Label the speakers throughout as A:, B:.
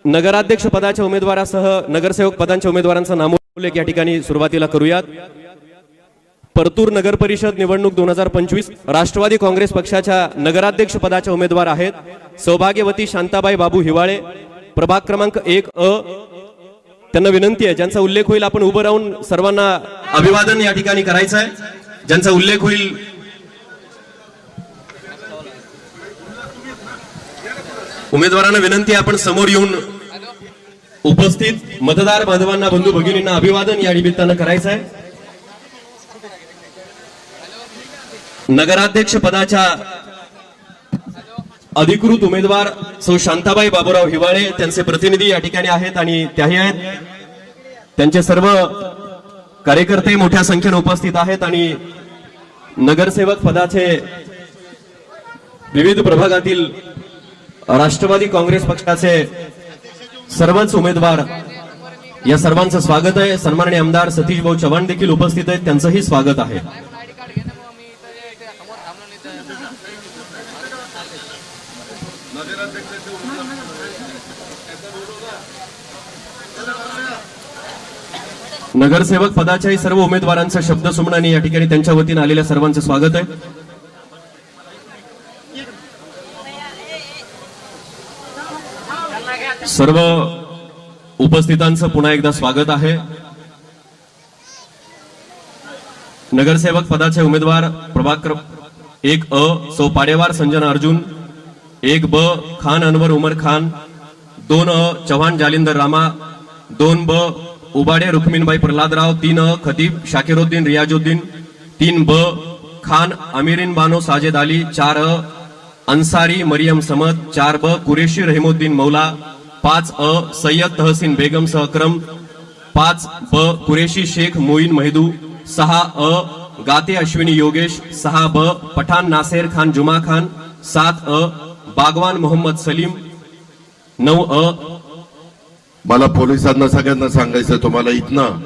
A: नगराध्यक्ष पदाच्या उमेदवारासह नगरसेवक पदांच्या उमेदवारांचा नामोल्लेख या ठिकाणी सुरुवातीला करूयात। परतूर नगर परिषद निवडणूक 2025 राष्ट्रवादी काँग्रेस पक्षाच्या नगराध्यक्ष पदाच्या उमेदवार आहेत सौभाग्यवती शांताबाई बाबू हिवाळे, प्रभाग क्रमांक 1 त्यांना विनंती आहे ज्यांचा उल्लेख होईल आपण उभं राहून सर्वांना अभिवादन या ठिकाणी करायचं आहे। ज्यांचा उल्लेख होईल उमेदवारांना विनंती आहे आपण समोर येऊन उपस्थित मतदार बांधवांना बंधू भगिनींना अभिवादन या निमित्तानं करायचं आहे। नगराध्यक्ष पदाच्या अधिकृत उमेदवार सौ शांताबाई बाबूराव हिवाळे त्यांचे प्रतिनिधी या ठिकाणी आहेत आणि त्याही आहेत त्यांचे सर्व कार्यकर्ते मोठ्या संख्येने उपस्थित आहेत आणि नगरसेवक पदाचे विविध प्रभागातील राष्ट्रवादी काँग्रेस पक्षाचे सर्वच उमेदवार या सर्वांचं स्वागत आहे। सन्माननीय आमदार सतीश भाऊ चव्हाण देखील उपस्थित आहेत त्यांचंही स्वागत आहे। नगरसेवक पदाच्याही सर्व उमेदवारांचा शब्द सुमनाने या ठिकाणी त्यांच्या वतीने आलेल्या सर्वांचं स्वागत आहे। सर्व उपस्थितांचं पुन्हा एकदा स्वागत आहे। नगरसेवक पदाचे उमेदवार प्रभाग 1 सौ पाडेवार संजना अर्जुन, 1 खान अनवर उमर खान, 2 चव्हाण जालिंदर रामा, 2 उबाडे रुक्मिणबाई प्रल्हादराव, 3 खतीब शाकिरुद्दीन रियाजुद्दीन, 3 खान अमीरीन बानो साजेद अली, 4 अंसारी मरियम समद, 4 कुरेशी रहीमुद्दीन मौला, 5 सय्यद तहसीन बेगम अक्रम, 5 कुरेशी शेख मोईन महदू, 6 गाते अश्विनी योगेश, 6 पठाण नासेर खान जुमा खान, 7 बागवान मोहम्मद सलीम, 9
B: मला पोलिसांना सगळ्यांना सांगायचं तुम्हाला इथनं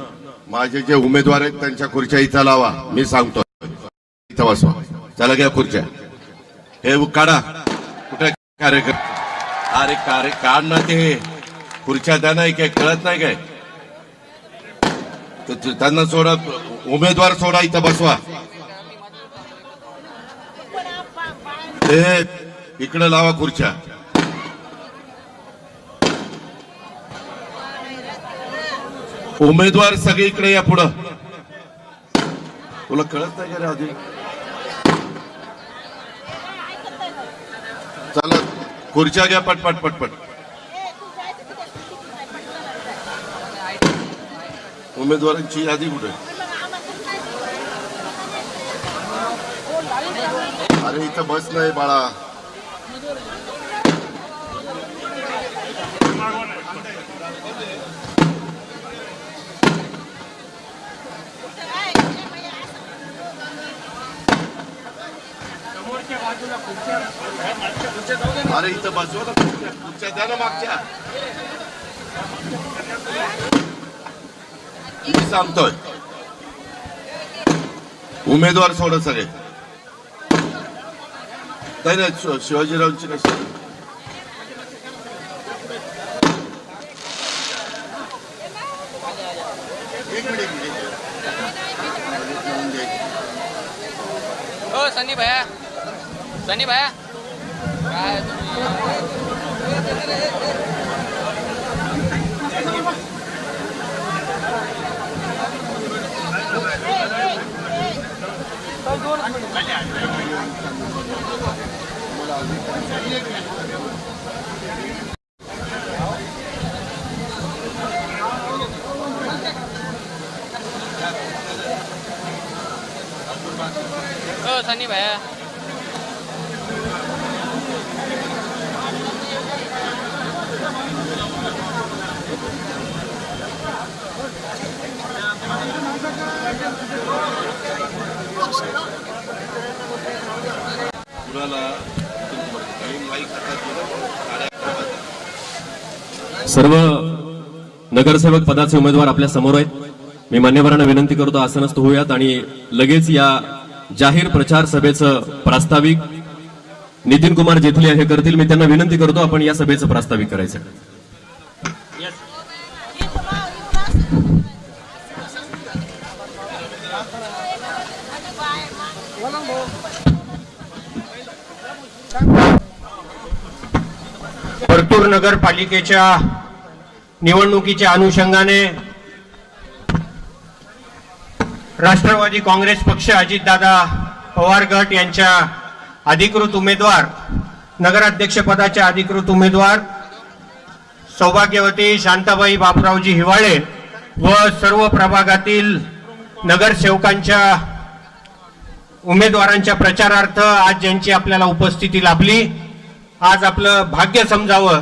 B: माझे जे उमेदवार आहेत त्यांच्या खुर्च्या इथं लावा। मी सांगतो इथं बसवा, चला घ्या खुर्च्या, हे काढा कुठे कार्यकर्ते, अरे काढ ना ते खुर्च्या द्या नाही काय कळत नाही काय तर त्यांना सोडा, उमेदवार सोडा इथं बसवा, इकडे लावा खुर्च्या। उमेदवार सगळे इकडे या पुढं, तुला कळत नाही का रे आधी, चला खुर्च्या घ्या पटपट पटपट। उमेदवारांची यादी कुठे, अरे इथं बस नाही बाळा, अरे इथं बसवा ना खुर्च्या द्या ना मागच्या, मी सांगतोय उमेदवार सोडा सगळे, नाही नाही शिवाजीरावांची कशी
C: सनी भैया, सनी भैया काय सनी भैया
A: सर्व नगरसेवक पदाचे उमेदवार आपल्या समोर आहेत। मी मान्यवरांना विनंती करतो आसनस्थ होऊयात आणि लगेच या जाहीर प्रचार सभेचं प्रास्ताविक नितीन कुमार जेथले हे करतील। मी त्यांना विनंती करतो आपण या सभेचं प्रास्ताविक करायचं।
D: परतूर नगरपालिकेच्या निवडणुकीच्या अनुषंगाने राष्ट्रवादी काँग्रेस पक्ष अजितदादा पवार गट यांच्या अधिकृत उमेदवार नगराध्यक्षपदाच्या अधिकृत उमेदवार सौभाग्यवती शांताबाई बापरावजी हिवाळे व सर्व प्रभागातील नगरसेवकांच्या उमेदवारांच्या प्रचारार्थ आज ज्यांची आपल्याला उपस्थिती लाभली, आज आपलं भाग्य समजावं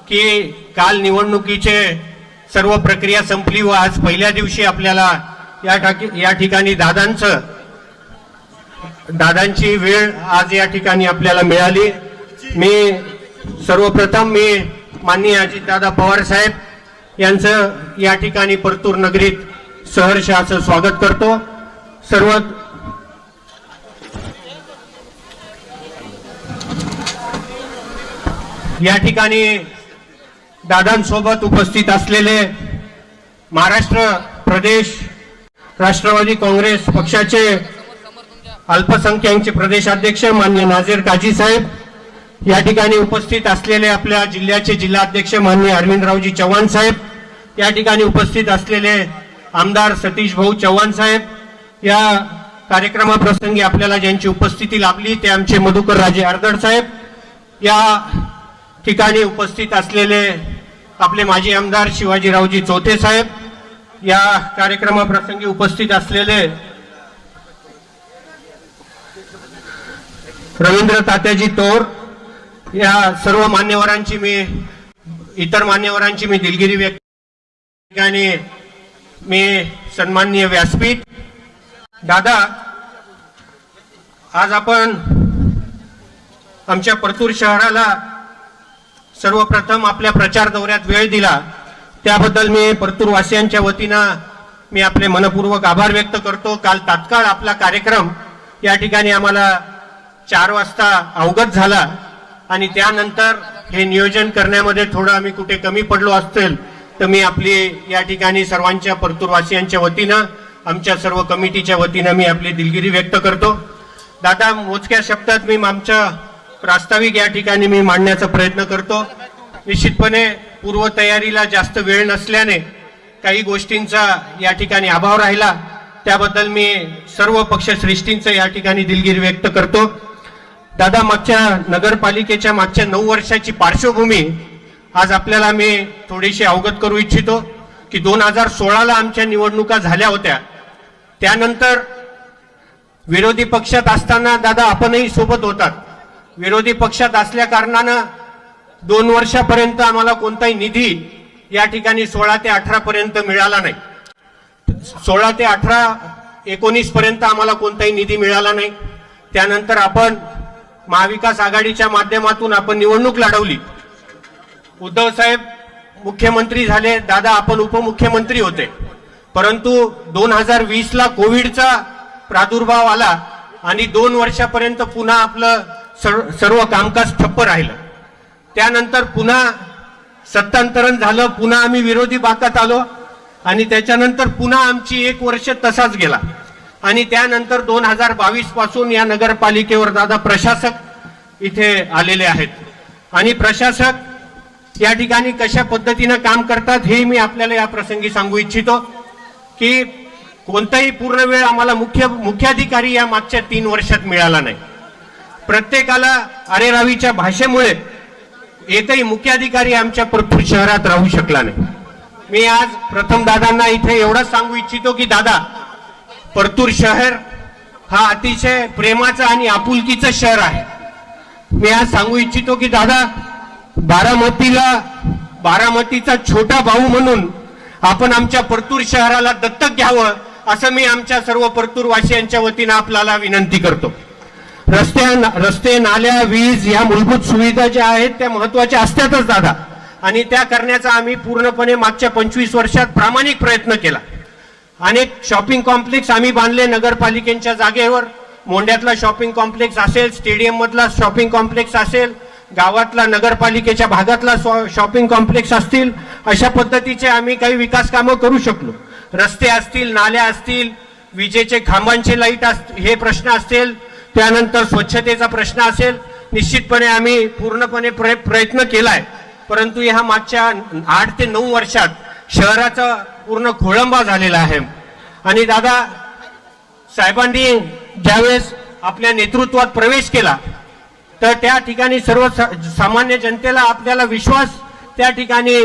D: की काल निवडणुकीचे सर्व प्रक्रिया संपली व आज पहिल्या दिवशी आपल्याला या ठिकाणी दादांची वेळ आज या ठिकाणी आपल्याला मिळाली। सर्वप्रथम मी माननीय अजितदादा पवार साहेब यांचं या ठिकाणी परतूर नगरीत सहर्ष असं स्वागत करतो। सर्व या ठिकाणी दादांसोबत उपस्थित असलेले महाराष्ट्र प्रदेश राष्ट्रवादी काँग्रेस पक्षाचे अल्पसंख्याकचे प्रदेशाध्यक्ष माननीय नाझीर काजी साहेब, या ठिकाणी उपस्थित असलेले आपल्या जिल्ह्याचे जिल्हाध्यक्ष माननीय अरविंदरावजी चव्हाण साहेब, या ठिकाणी उपस्थित असलेले आमदार सतीश भाऊ चव्हाण साहेब, या कार्यक्रमाप्रसंगी आपल्याला ज्यांची उपस्थिती लाभली ते आमचे मधुकर राजे आर्दड साहेब, या ठिकाणी उपस्थित असलेले आपले माजी आमदार शिवाजीरावजी चौथे साहेब, या कार्यक्रमाप्रसंगी उपस्थित असलेले रवींद्र तात्याजी तोर, या सर्व मान्यवरांची इतर मान्यवरांची दिलगिरी व्यक्त ठिकाणी सन्माननीय व्यासपीठ। दादा, आज आपण आमच्या परतूर शहराला सर्वप्रथम आपल्या प्रचार दौऱ्यात वेळ दिला त्याबद्दल मी परतूरवासियांच्या वतीनं आपले मनपूर्वक आभार व्यक्त करतो। काल तात्काळ आपला कार्यक्रम या ठिकाणी आम्हाला 4 वाजता अवगत झाला आणि त्यानंतर हे नियोजन करण्यामध्ये थोडं आम्ही कुठे कमी पडलो असेल तर मी आपली या ठिकाणी सर्वांच्या परतूरवासियांच्या वतीनं आमच्या सर्व कमिटीच्या वतीनं आपली दिलगिरी व्यक्त करतो। दादा, मोजक्या शब्दात आमच्या प्रास्ताविक या ठिकाणी मांडण्याचा प्रयत्न करतो। निश्चितपणे पूर्वतयारीला जास्त वेळ नसल्याने काही गोष्टींचा या ठिकाणी अभाव राहिला, त्याबद्दल मी सर्व पक्षश्रेष्ठींचं या ठिकाणी दिलगिरी व्यक्त करतो। दादा, मागच्या नगरपालिकेच्या मागच्या 9 वर्षाची पार्श्वभूमी आज आपल्याला थोडीशी अवगत करू इच्छितो की 2016ला आमच्या निवडणुका झाल्या होत्या। त्यानंतर विरोधी पक्षात असताना दादा आपणही सोबत होतात। विरोधी पक्षात असल्या कारणानं 2 वर्षापर्यंत आम्हाला कोणताही निधी या ठिकाणी 16 ते 18 पर्यंत मिळाला नाही। 16 ते 18 19 पर्यंत आम्हाला कोणताही निधी मिळाला नाही। त्यानंतर आपण महाविकास आघाडीच्या माध्यमातून आपण निवडणूक लढवली। उद्धव साहेब मुख्यमंत्री झाले, दादा आपण उपमुख्यमंत्री होते, परंतु 2020ला कोविडचा प्रादुर्भाव आला आणि 2 वर्षापर्यंत पुन्हा आपलं सर्व कामकाज ठप्प राहिलं। त्यानंतर पुन्हा सत्तांतरण झालं, पुन्हा आम्ही विरोधी बाकात आलो आणि त्याच्यानंतर पुन्हा आमची 1 वर्ष तसाच गेला आणि त्यानंतर 2022 पासून या नगरपालिकेवर दादा प्रशासक इथे आलेले आहेत आणि प्रशासक या ठिकाणी कशा पद्धतीने काम करतात हे मी आपल्याला या प्रसंगी सांगू इच्छितो की कोणताही पूर्ण वेळ आम्हाला मुख्याधिकारी या मागच्या 3 वर्षात मिळाला नाही। प्रत्येकाला अरेरावीच्या भाषेमुळे एकही मुख्याधिकारी आमच्या परतूर शहरात राहू शकला नाही। मी आज प्रथम दादांना इथे एवढंच सांगू इच्छितो की दादा, परतूर शहर हा अतिशय प्रेमाचं आणि आपुलकीचं शहर आहे। मी आज सांगू इच्छितो की दादा, बारामतीचा छोटा भाऊ म्हणून आपण आमच्या परतूर शहराला दत्तक घ्यावं असं मी आमच्या सर्व परतूरवासियांच्या वतीनं आपल्याला विनंती करतो। रस्ते, नाल्या, वीज या मूलभूत सुविधा ज्या आहेत त्या महत्त्वाच्या असतातच दादा आणि त्या करण्याचा आम्ही पूर्णपणे मागच्या 25 वर्षात प्रामाणिक प्रयत्न केला। अनेक शॉपिंग कॉम्प्लेक्स आम्ही बांधले नगरपालिकेच्या जागेवर। मोंड्यातला शॉपिंग कॉम्प्लेक्स असेल, स्टेडियम मधला शॉपिंग कॉम्प्लेक्स असेल, गावातला नगरपालिकेच्या भागातला शॉपिंग कॉम्प्लेक्स असतील, अशा पद्धतीचे आम्ही काही विकास कामं करू शकलो. रस्ते असतील, नाल्या असतील, विजेचे खांबांचे लाईट हे प्रश्न असतील, त्यानंतर स्वच्छतेचा प्रश्न असेल, निश्चितपणे आम्ही पूर्णपणे प्रयत्न केलाय. परंतु ह्या मागच्या 8 ते 9 वर्षात शहराचा पूर्ण खोळंबा झालेला आहे. आणि दादा साहेबांनी ज्यावेळेस आपल्या नेतृत्वात प्रवेश केला तर त्या ठिकाणी सर्व सामान्य जनतेला आपल्याला विश्वास त्या ठिकाणी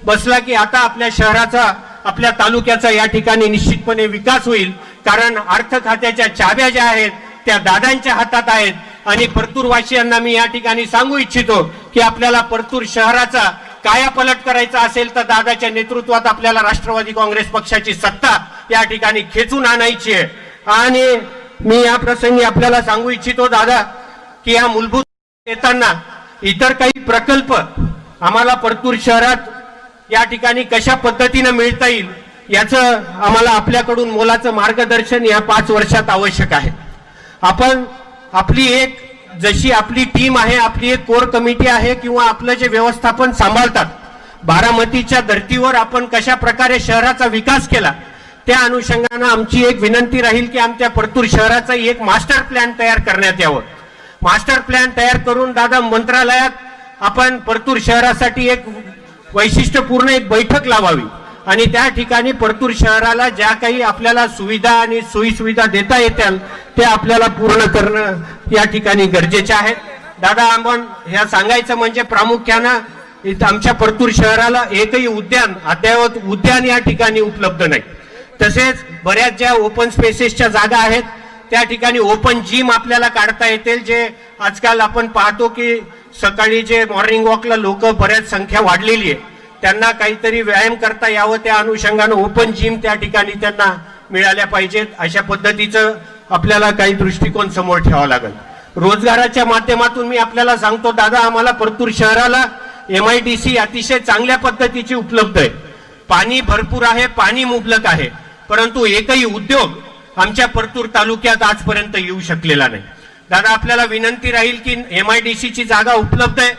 D: बसला की आता आपल्या शहराचा, आपल्या तालुक्याचा या ठिकाणी निश्चितपणे विकास होईल. कारण अर्थ खात्याच्या चाव्या ज्या आहेत त्या दादांच्या हातात आहेत. आणि परतूरवासियांना मी या ठिकाणी सांगू इच्छितो की आपल्याला परतूर शहराचा कायापालट करायचा असेल तर दादाच्या नेतृत्वात आपल्याला राष्ट्रवादी काँग्रेस पक्षाची सत्ता या ठिकाणी खेचून आणायची आहे. आणि मी या प्रसंगी आपल्याला सांगू इच्छितो दादा की या मूलभूत येताना इतर काही प्रकल्प आम्हाला परतूर शहरात या ठिकाणी कशा पद्धतीने मिळता येईल याचं आम्हाला आपल्याकडून मोलाचं मार्गदर्शन या 5 वर्षात आवश्यक आहे. आपण आपली एक जशी आपली टीम आहे, आपली एक कोर कमिटी आहे किंवा आपलं जे व्यवस्थापन सांभाळतात, बारामतीच्या धर्तीवर आपण कशा प्रकारे शहराचा विकास केला त्या अनुषंगाने आमची एक विनंती राहील की आमच्या परतूर शहराचा एक मास्टर प्लॅन तयार करण्यात यावं. मास्टर प्लॅन तयार करून दादा मंत्रालयात आपण परतूर शहरासाठी एक वैशिष्ट्यपूर्ण एक बैठक लावावी आणि त्या ठिकाणी परतूर शहराला ज्या काही आपल्याला सुविधा आणि सोयीसुविधा देता येतील ते आपल्याला पूर्ण करणं या ठिकाणी गरजेचे आहे. दादा आपण ह्या सांगायचं म्हणजे प्रामुख्यानं आमच्या परतूर शहराला एकही उद्यान, अद्ययावत उद्यान या ठिकाणी उपलब्ध नाही. तसेच बऱ्याच ज्या ओपन स्पेसेसच्या जागा आहेत त्या ठिकाणी ओपन जिम आपल्याला काढता येतील. जे आजकाल आपण पाहतो की सकाळी जे मॉर्निंग वॉकला लोक बऱ्याच संख्या वाढलेली आहे, त्यांना काहीतरी व्यायाम करता यावं त्या अनुषंगानं ओपन जिम त्या ठिकाणी त्यांना मिळाल्या पाहिजेत. अशा पद्धतीचं आपल्याला काही दृष्टिकोन समोर ठेवावा लागेल. रोजगाराच्या माध्यमातून मी आपल्याला सांगतो दादा, आम्हाला परतूर शहराला MIDC अतिशय चांगल्या पद्धतीची उपलब्ध आहे. पाणी भरपूर आहे, पाणी मुबलक आहे, परंतु एकही उद्योग आमच्या परतूर तालुक्यात आजपर्यंत येऊ शकलेला नाही. दादा आपल्याला विनंती राहील की MIDCची जागा उपलब्ध आहे,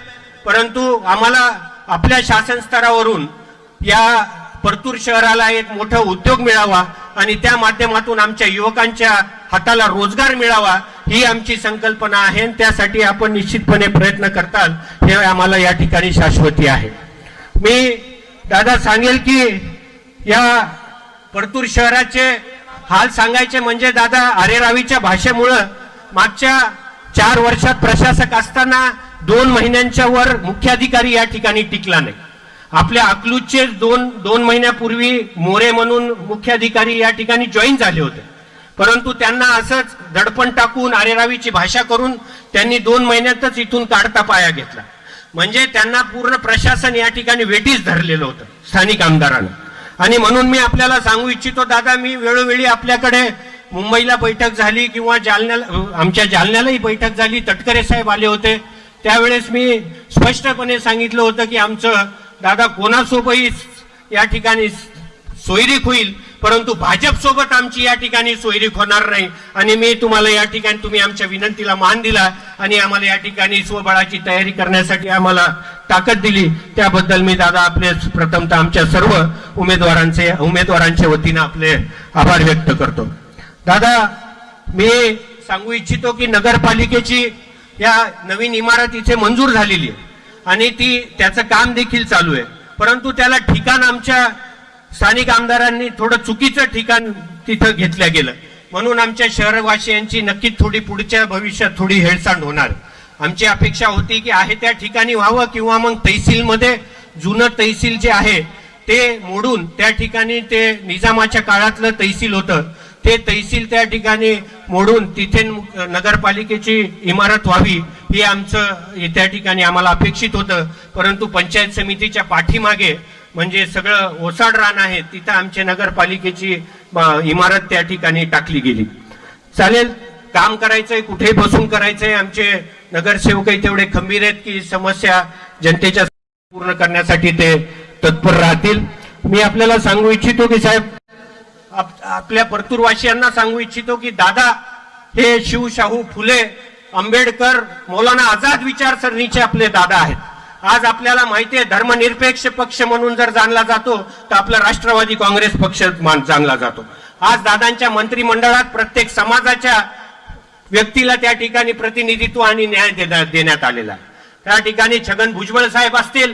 D: परंतु आम्हाला आपल्या शासन स्तरावरून या परतूर शहराला एक मोठा उद्योग मिळावा आणि त्या माध्यमातून आमच्या युवकांच्या हाताला रोजगार मिळावा ही आमची संकल्पना आहे. त्यासाठी आपण निश्चितपणे प्रयत्न करताल हे आम्हाला या ठिकाणी शाश्वती आहे. मी दादा सांगेल की या परतूर शहराचे हाल सांगायचे म्हणजे दादा आरेरावीच्या भाषेमुळं मागच्या 4 वर्षात प्रशासक असताना 2 महिन्यांच्या वर मुख्याधिकारी या ठिकाणी टिकला नाही. आपल्या अकलूजचे 2 महिन्यापूर्वी मोरे म्हणून मुख्याधिकारी या ठिकाणी जॉईन झाले होते, परंतु त्यांना असंच दडपण टाकून आरेरावीची भाषा करून त्यांनी 2 महिन्यातच इथून काढता पाया घेतला. म्हणजे त्यांना पूर्ण प्रशासन या ठिकाणी वेठीस धरलेलं होतं स्थानिक आमदारांना. आणि म्हणून मी आपल्याला सांगू इच्छितो दादा, मी वेळोवेळी आपल्याकडे मुंबईला बैठक झाली किंवा आमच्या जालन्यालाही बैठक झाली, तटकरे साहेब आले होते, त्यावेळेस मी स्पष्टपणे सांगितलं होतं की आमचं दादा कोणासोबतही या ठिकाणी सोयरीक होईल, परंतु भाजप सोबत आमची या ठिकाणी सोयरीक होणार नाही. आणि मी तुम्हाला या ठिकाणी तुम्ही आमच्या विनंतीला मान दिला आणि आम्हाला या ठिकाणी स्वबळाची तयारी करण्यासाठी आम्हाला ताकद दिली, त्याबद्दल मी दादा आपले प्रथमतः आमच्या सर्व उमेदवारांच्या वतीनं आपले आभार व्यक्त करतो. दादा मी सांगू इच्छितो की नगरपालिकेची या नवीन इमारत इथे मंजूर झालेली आहे आणि त्याचं काम देखील चालू आहे, परंतु त्याला ठिकाण आमच्या स्थानिक आमदारांनी थोडं चुकीचं ठिकाण तिथं घेतलं गेलं, म्हणून आमच्या शहरवासियांची नक्कीच थोडी पुढच्या भविष्यात थोडी हेळसांड होणार. आमची अपेक्षा होती की आहे त्या ठिकाणी व्हावं किंवा मग तहसीलमध्ये जुनं तहसील जे आहे ते मोडून त्या ठिकाणी ते निजामाच्या काळातलं तहसील होतं ते तहसील त्या ठिकाणी मोडून तिथे नगरपालिकेची इमारत व्हावी ही आमचं त्या ठिकाणी आम्हाला अपेक्षित होतं. परंतु पंचायत समितीच्या पाठीमागे म्हणजे सगळं ओसाड रान आहे, तिथं आमच्या नगरपालिकेची इमारत त्या ठिकाणी टाकली गेली. चालेल, काम करायचंय, कुठे बसून करायचंय. आमचे नगरसेवकही तेवढे खंबीर आहेत की समस्या जनतेच्या पूर्ण करण्यासाठी ते तत्पर राहतील. मी आपल्याला सांगू इच्छितो की साहेब, आपल्या परतूरवासियांना सांगू इच्छितो की दादा हे शिवशाहू फुले आंबेडकर, मौलाना आझाद विचारसरणीचे आपले दादा आहेत. आज आपल्याला माहिती आहे धर्मनिरपेक्ष पक्ष म्हणून जर जाणला जातो तर आपला राष्ट्रवादी काँग्रेस पक्ष जाणला जातो. आज दादांच्या मंत्रिमंडळात प्रत्येक समाजाच्या व्यक्तीला त्या ठिकाणी प्रतिनिधित्व आणि न्याय देण्यात आलेला आहे. त्या ठिकाणी छगन भुजबळ साहेब असतील,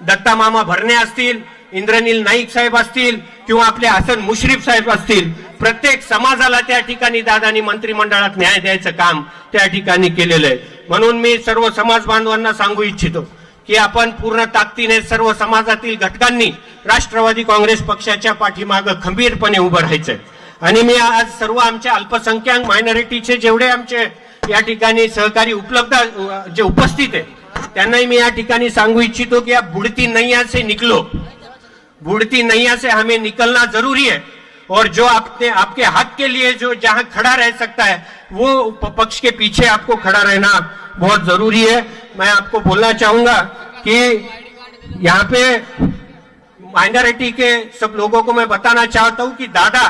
D: दत्ता मामा भरणे असतील, इंद्रनील नाईक साहेब असतील किंवा आपले हसन मुश्रीफ साहेब असतील, प्रत्येक समाजाला त्या ठिकाणी दादांनी मंत्रिमंडळात न्याय द्यायचं काम त्या ठिकाणी केलेलं आहे. म्हणून मी सर्व समाज बांधवांना सांगू इच्छितो की आपण पूर्ण ताकदीने सर्व समाजातील घटकांनी राष्ट्रवादी काँग्रेस पक्षाच्या पाठीमागे खंबीरपणे उभं राहायचंय. आणि मी आज सर्व आमच्या अल्पसंख्याक मायनॉरिटीचे जेवढे आमचे या ठिकाणी सहकारी उपलब्ध जे उपस्थित आहे त्यांनाही मी या ठिकाणी सांगू इच्छितो कि आप बुढ़ती नैया से निकलो, बुढ़ती नैया से हमें निकलना जरूरी है. और जो आपके हक के लिए जो जहां खड़ा रह सकता है वो पक्ष के पीछे आपको खड़ा रहना बहुत जरूरी है. मैं आपको बोलना चाहूंगा कि यहाँ पे माइनॉरिटी के सब लोगों को मैं बताना चाहता हूं कि दादा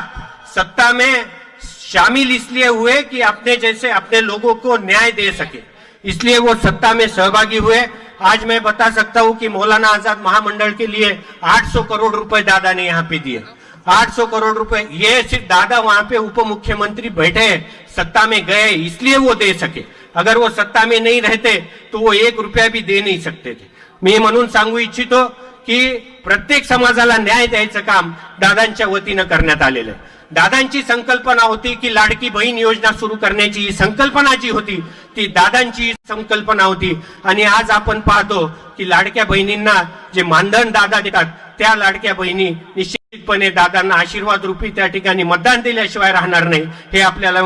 D: सत्ता में शामिल इसलिए हुए कि अपने जैसे अपने लोगों को न्याय दे सके, इसलिए वो सत्ता में सहभागी हुए. आज मैं बता सकता हूं कि मौलाना आजाद महामंडल के लिए 800 करोड़ रुपए दादा ने यहाँ पे दिए. 800 करोड़ रुपए ये सिर्फ दादा वहां पे उप मुख्यमंत्री बैठे, सत्ता में गए इसलिए वो दे सके. अगर वो सत्ता में नहीं रहते तो वो 1 रुपया भी दे नहीं सकते थे. मी म्हणून सांगू इच्छितो की प्रत्येक समाजाला न्याय द्यायचं काम दादांच्या वतीनं करण्यात आलेलं आहे. दादांची संकल्पना होती की लाडकी बहीण योजना सुरू करण्याची, ही संकल्पना जी होती ती दादांची संकल्पना होती. आणि आज आपण पाहतो की लाडक्या बहिणींना जे मानधन दादा देतात त्या लाडक्या बहिणी निश्चितपणे दादांना आशीर्वाद रूपी त्या ठिकाणी मतदान दिल्याशिवाय राहणार नाही, हे आपल्याला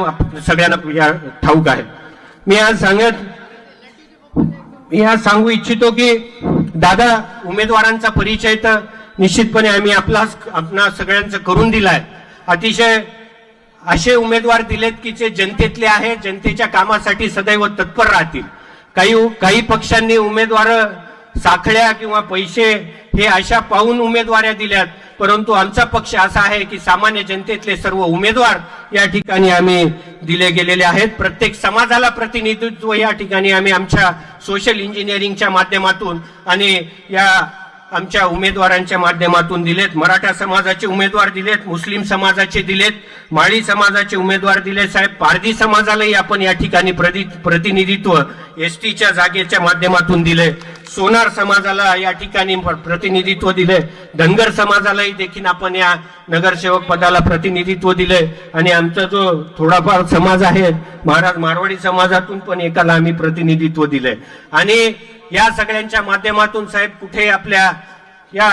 D: सगळ्यांना ठाऊक आहे. मी आज सांगू इच्छितो की दादा उमेदवारांचा परिचय तर निश्चितपणे आम्ही आपणा सगळ्यांचं करून दिलाय. अतिशय असे उमेदवार दिलेत की जे जनतेतले आहेत, जनतेच्या कामासाठी सदैव तत्पर राहतील. काही पक्षांनी उमेदवार साखळ्या किंवा पैसे हे अशा पाहून उमेदवाऱ्या दिल्यात, परंतु आमचा पक्ष असा आहे की सामान्य जनतेतले सर्व उमेदवार या ठिकाणी आम्ही दिले गेलेले आहेत. प्रत्येक समाजाला प्रतिनिधित्व या ठिकाणी आम्ही आमच्या सोशल इंजिनिअरिंगच्या माध्यमातून आणि या आमच्या उमेदवारांच्या माध्यमातून दिलेत. मराठा समाजाचे उमेदवार दिलेत, मुस्लिम समाजाचे दिलेत, माळी समाजाचे उमेदवार दिले. साहेब पारधी समाजालाही आपण या ठिकाणी प्रतिनिधित्व एसटीच्या जागेच्या माध्यमातून दिले. सोनार समाजाला या ठिकाणी प्रतिनिधित्व दिले. धनगर समाजालाही देखील आपण या नगरसेवक पदाला प्रतिनिधित्व दिले. आणि आमचा जो थोडाफार समाज आहे मारवाडी समाजातून पण एकाला आम्ही प्रतिनिधित्व दिले. आणि या सगळ्यांच्या माध्यमातून साहेब कुठे आपल्या या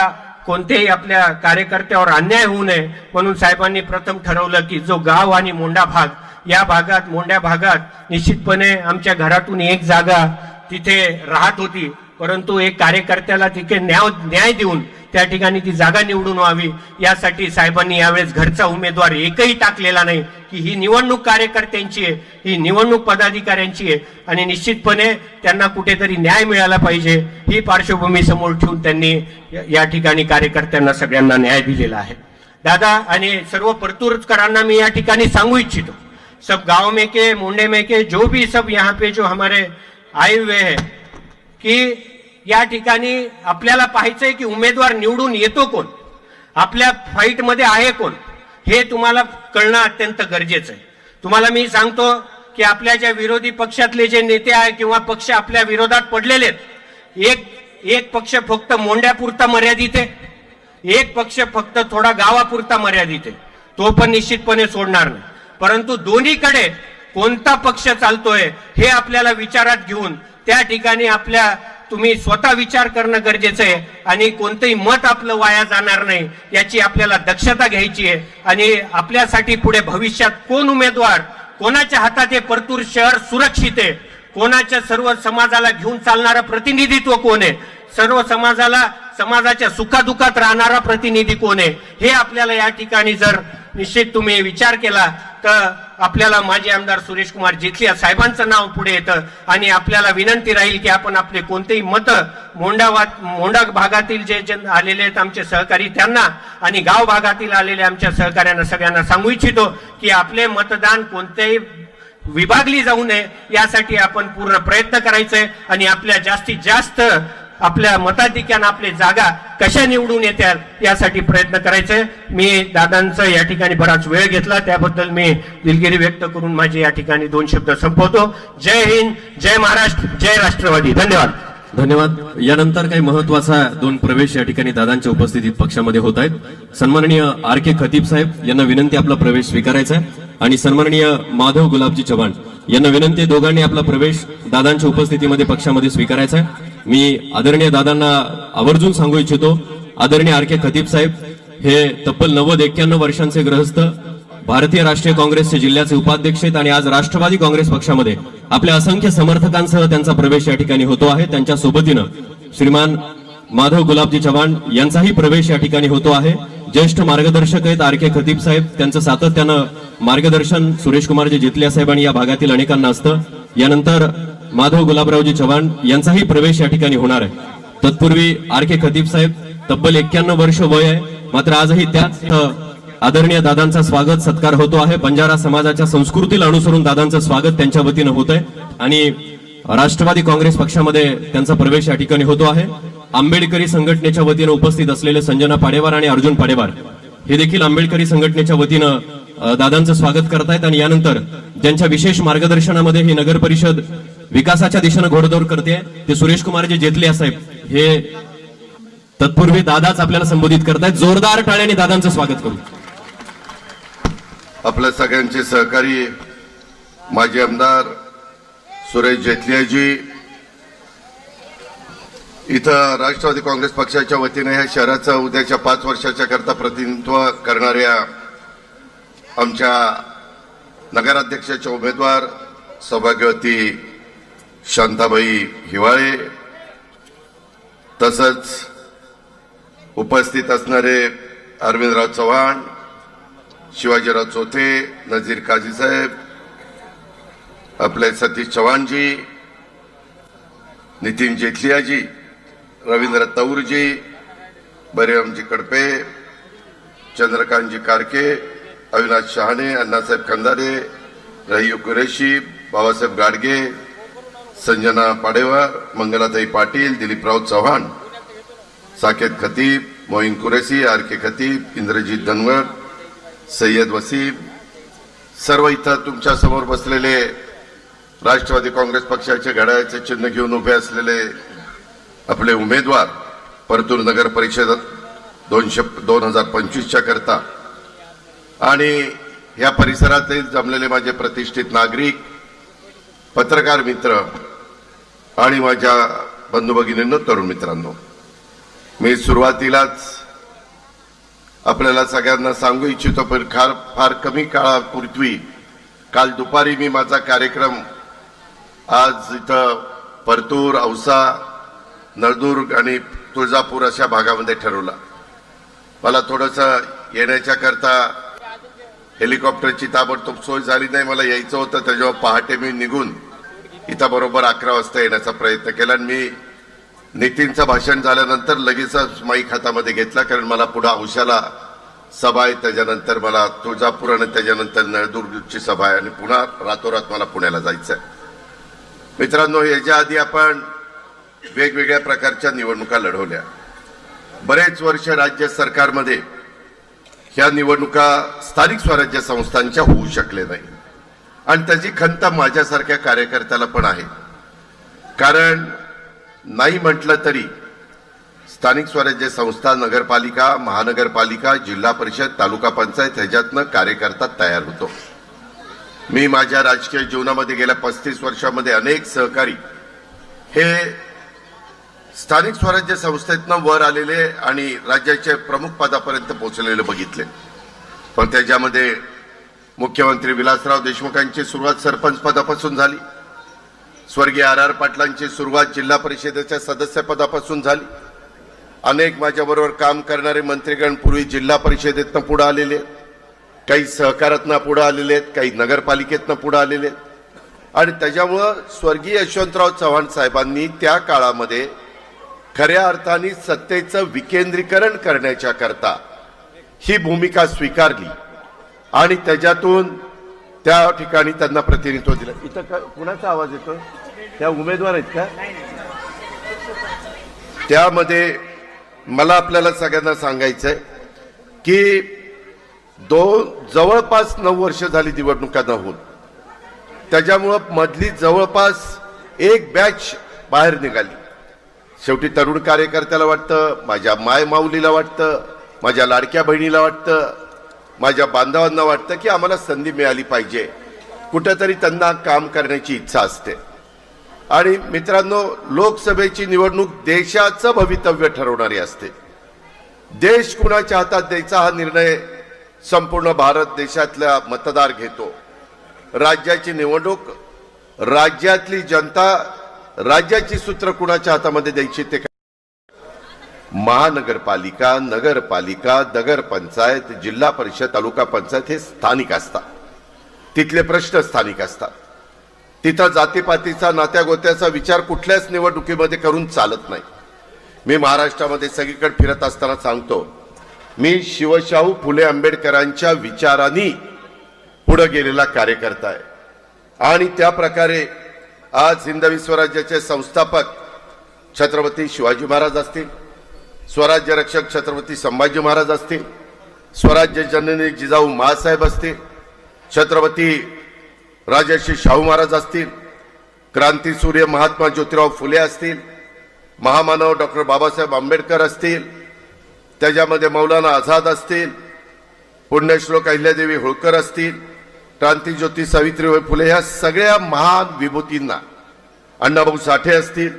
D: कोणतेही आपल्या कार्यकर्त्यावर अन्याय होऊ नये म्हणून साहेबांनी प्रथम ठरवलं की जो गाव आणि मोंढा भाग या भागात मोंढ्या भागात निश्चितपणे आमच्या घरातून एक जागा तिथे राहत होती, परंतु एक कार्यकर्त्याला तिथे न्याय देऊन त्या ठिकाणी ती जागा निवडून व्हावी यासाठी साहेबांनी यावेळेस घरचा उमेदवार एकही टाकलेला नाही की ही निवडणूक कार्यकर्त्यांची आहे, ही निवडणूक पदाधिकाऱ्यांची आहे आणि निश्चितपणे त्यांना कुठेतरी न्याय मिळाला पाहिजे ही पार्श्वभूमी समोर ठेवून त्यांनी या ठिकाणी कार्यकर्त्यांना सगळ्यांना न्याय दिलेला आहे. दादा आणि सर्व परतूरकरांना मी या ठिकाणी सांगू इच्छितो, सब गांव में के मुंडे में के जो भी सब यहाँ पे जो हमारे आए हुए हैं की या ठिकाणी आपल्याला पाहायचंय की उमेदवार निवडून येतो कोण, आपल्या फाईट मध्ये आहे कोण, हे तुम्हाला कळणं अत्यंत गरजेचं आहे. तुम्हाला मी सांगतो की आपल्या ज्या विरोधी पक्षातले जे नेते आहे किंवा पक्ष आपल्या विरोधात पडलेले आहेत, एक पक्ष फक्त मोंड्यापुरता मर्यादित आहे, एक पक्ष फक्त थोडा गावापुरता मर्यादित आहे, तो पण निश्चितपणे सोडणार नाही. परंतु दोन्हीकडे कोणता पक्ष चालतोय हे आपल्याला विचारात घेऊन त्या ठिकाणी तुम्ही स्वतः विचार करणं गरजेचं आहे आणि कोणतंही मत आपलं वाया जाणार नाही याची आपल्याला दक्षता घ्यायची आहे. आणि आपल्यासाठी पुढे भविष्यात कोण उमेदवार, कोणाच्या हातात हे परतूर शहर सुरक्षित आहे, कोणाच्या सर्व समाजाला घेऊन चालणारा प्रतिनिधित्व कोण आहे, सर्व समाजाच्या सुखादुखात राहणारा प्रतिनिधी कोण आहे, हे आपल्याला या ठिकाणी जर निश्चित तुम्ही विचार केला तर आपल्याला माजी आमदार सुरेश कुमार जिथलिया साहेबांचं नाव पुढे येतं. आणि आपल्याला विनंती राहील की आपण आपले कोणतेही मत मोंढा भागातील जे आलेले आहेत आमचे सहकारी त्यांना आणि गाव भागातील आलेल्या आमच्या सहकाऱ्यांना सगळ्यांना सांगू इच्छितो की आपले मतदान कोणत्याही विभागली जाऊ नये यासाठी आपण पूर्ण प्रयत्न करायचे आणि आपल्या जास्तीत जास्त आपल्या मताधिक्यानं आपले जागा कशा निवडून येतात यासाठी प्रयत्न करायचे. मी दादांचं या ठिकाणी बराच वेळ घेतला त्याबद्दल मी दिलगिरी व्यक्त करून माझे या ठिकाणी 2 शब्द संपवतो. जय हिंद, जय महाराष्ट्र, जय राष्ट्रवादी. धन्यवाद.
A: धन्यवाद. यानंतर काही महत्वाचा 2 प्रवेश या ठिकाणी दादांच्या उपस्थितीत पक्षामध्ये होत आहेत. सन्माननीय आर के खतीब साहेब यांना विनंती आपला प्रवेश स्वीकारायचा आहे आणि सन्माननीय माधव गुलाबजी चव्हाण यांना विनंती दोघांनी आपला प्रवेश दादांच्या उपस्थितीमध्ये पक्षामध्ये स्वीकारायचा आहे. मी आदरणीय दादांना आवर्जून सांगू इच्छितो, आदरणीय आर के खतीब साहेब हे तब्बल 90-91 वर्षांचे गृहस्थ, भारतीय राष्ट्रीय काँग्रेसचे जिल्ह्याचे उपाध्यक्ष आहेत आणि आज राष्ट्रवादी काँग्रेस पक्षामध्ये आपल्या असंख्य समर्थकांसह त्यांचा प्रवेश या ठिकाणी होतो आहे. त्यांच्या सोबतीनं श्रीमान माधव गुलाबजी चव्हाण यांचाही प्रवेश या ठिकाणी होतो आहे. ज्येष्ठ मार्गदर्शक आहेत आर के खतीब साहेब, त्यांचं सातत्यानं मार्गदर्शन सुरेश कुमारजी जितलिया साहेब आणि या भागातील अनेकांना असतं. यानंतर माधव गुलाबरावजी चव्हाण यांचाही प्रवेश या ठिकाणी होणार आहे. तत्पूर्वी आर के खतीब साहेब तब्बल 91 वर्ष वय आहे, मात्र आजही त्याच आदरणीय दादांचा स्वागत सत्कार होतो आहे. बंजारा समाजाच्या संस्कृतीला अनुसरून दादांचं स्वागत त्यांच्या वतीनं होत आहे आणि राष्ट्रवादी काँग्रेस पक्षामध्ये त्यांचा प्रवेश या ठिकाणी होतो आहे. आंबेडकरी संघटनेच्या वतीनं उपस्थित असलेले संजना पाडेवार आणि अर्जुन पाडेवार हे देखील आंबेडकरी संघटनेच्या वतीनं दादांचं स्वागत करतायत आणि यानंतर ज्यांच्या विशेष मार्गदर्शनामध्ये ही नगर परिषद विकासाच्या दिशेनं घोडदौड करते ते सुरेश कुमारजी जेतलिया साहेब हे तत्पूर्वी दादाच आपल्याला संबोधित करतायत. जोरदार टाळ्यांनी दादांचं स्वागत करू.
B: आपल्या सगळ्यांचे सहकारी माजी आमदार सुरेश जेतलियाजी, इथं राष्ट्रवादी काँग्रेस पक्षाच्या वतीने ह्या शहराचं उद्याच्या 5 वर्षाच्या करता प्रतिनिधित्व करणाऱ्या आमच्या नगराध्यक्षाच्या उमेदवार सौभाग्यवती शांताबाई हिवाळे, तसंच उपस्थित असणारे अरविंदराव चव्हाण, शिवाजीराव चोथे, नजीर काझी साहेब, आपले सतीश चव्हाणजी, नितीन जेतलियाजी, रवींद्र तौरजी, बरेरामजी कडपे, चंद्रकांतजी कारके, अविनाश शहाणे, अण्णासाहेब खंदारे, रहीयू कुरेशी, बाबासाहेब गाडगे, संजना पाडेवार, मंगलाताई पाटील, दिलीपराव चव्हाण, साकेत खतीब, मोईन कुरेशी, आर के खतीब, इंद्रजीत धनवर, सय्यद वसीम, सर्व इथं तुमच्या समोर बसलेले राष्ट्रवादी काँग्रेस पक्षाचे घड्याळाचे चिन्ह घेऊन उभे असलेले आपले उमेदवार परतूर नगर परिषद 2025च्या करता आणि या परिसरातील जमलेले माझे प्रतिष्ठित नागरिक, पत्रकार मित्र आणि माझ्या बंधू भगिनींनो, तरुण मित्रांनो, मी सुरुवातीलाच आपल्याला सगळ्यांना सांगू इच्छितो, पण फार कमी काळापूर्वी काल दुपारी मी माझा कार्यक्रम आज इथं परतूर, औसा, नळदुर्ग आणि तुळजापूर अशा भागामध्ये ठरवला. मला थोडंसं येण्याच्या करता हेलिकॉप्टरची ताबडतोब सोय झाली नाही, मला यायचं होतं. त्याच्यावर पहाटे मी निघून इथं बरोबर 11 वाजता येण्याचा प्रयत्न केला आणि मी नितीनचं भाषण झाल्यानंतर लगेचच माईक हातामध्ये घेतला, कारण मला पुढे औशाला सभा आहे, त्याच्यानंतर मला तुळजापूर आणि त्याच्यानंतर नळदुर्गची सभा आहे आणि पुन्हा रातोरात मला पुण्याला जायचं आहे. मित्रांनो, याच्या आधी आपण वेगवेगळ्या प्रकारच्या निवडणुका लढवल्या. बरेच वर्ष राज्य सरकारमध्ये ह्या निवडणुका स्थानिक स्वराज्य संस्थांच्या होऊ शकले नाही आणि त्याची खंत माझ्यासारख्या कार्यकर्त्याला पण आहे. कारण नाही म्हटलं तरी स्थानिक स्वराज्य संस्था, नगरपालिका, महानगरपालिका, जिल्हा परिषद, तालुका पंचायत ह्याच्यातनं कार्यकर्ता तयार होतो. मी माझ्या राजकीय जीवनामध्ये गेल्या 35 वर्षामध्ये अनेक सहकारी हे स्थानिक स्वराज्य संस्थेतनं वर आलेले आणि राज्याच्या प्रमुख पदापर्यंत पोहोचलेले बघितले. पण त्याच्यामध्ये मुख्यमंत्री विलासराव देशमुखांची सुरुवात सरपंच पदापासून झाली, स्वर्गीय आर पाटलांची सुरुवात जिल्हा परिषदेच्या सदस्य पदापासून झाली. अनेक माझ्याबरोबर काम करणारे मंत्रीगण पूर्वी जिल्हा परिषदेतनं पुढे आलेले आहेत, काही सहकारातनं पुढे आलेले आहेत, काही नगरपालिकेतनं पुढे आलेले आहेत. आणि त्याच्यामुळं स्वर्गीय यशवंतराव चव्हाण साहेबांनी त्या काळामध्ये खऱ्या अर्थाने सत्तेचं विकेंद्रीकरण करण्याच्या करता ही भूमिका स्वीकारली आणि त्याच्यातून त्या ठिकाणी त्यांना प्रतिनिधित्व दिलं. इथं कुणाचा आवाज येतो? त्या उमेदवार आहेत का? त्यामध्ये मला आपल्याला सगळ्यांना सांगायचंय की जवळपास 9 वर्ष झाली निवडणुका न होऊन, त्याच्यामुळं मधली जवळपास एक बॅच बाहेर निघाली. शेवटी तरुण कार्यकर्त्याला वाटतं, माझ्या माय माऊलीला वाटतं, माझ्या लाडक्या बहिणीला वाटतं, माझ्या बांधवांना वाटतं की आम्हाला संधी मिळाली पाहिजे. कुठंतरी त्यांना काम करण्याची इच्छा असते. आणि मित्रांनो, लोकसभेची निवडणूक देशाचं भवितव्य ठरवणारी असते. देश कुणाच्या हातात द्यायचा हा निर्णय संपूर्ण भारत देशातला मतदार घेतो. राज्याची निवडणूक, राज्यातली जनता, राज्याची सूत्र कुणाच्या हातामध्ये द्यायची ते महानगरपालिका, नगरपालिका, नगरपंचायत, जिल्हा परिषद, तालुका पंचायत हे स्थानिक असतात. तिथले प्रश्न स्थानिक असतात. तिथं जातीपातीचा, नात्यागोत्याचा विचार कुठल्याच निवडणुकीमध्ये करून चालत नाही. मी महाराष्ट्रामध्ये सगळीकडे फिरत असताना सांगतो, मी शिवशाहू फुले आंबेडकरांच्या विचारांनी पुढे गेलेला कार्यकर्ता आहे. आणि त्या प्रकारे आज हिंदवी स्वराज्याचे संस्थापक छत्रपती शिवाजी महाराज असतील, स्वराज्य रक्षक छत्रपती संभाजी महाराज असतील, स्वराज्य जननी जिजाऊ माँसाहेब असतील, छत्रपती राजर्षी शाहू महाराज असतील, क्रांतीसूर्य महात्मा ज्योतिराव फुले असतील, महामानव डॉक्टर बाबासाहेब आंबेडकर असतील, त्याच्यामध्ये मौलाना आझाद असतील, पुण्यश्लोक अहिल्यादेवी होळकर असतील, क्रांतीज्योती सावित्रीबाई फुले, ह्या सगळ्या महान विभूतींना, अण्णाभाऊ साठे असतील,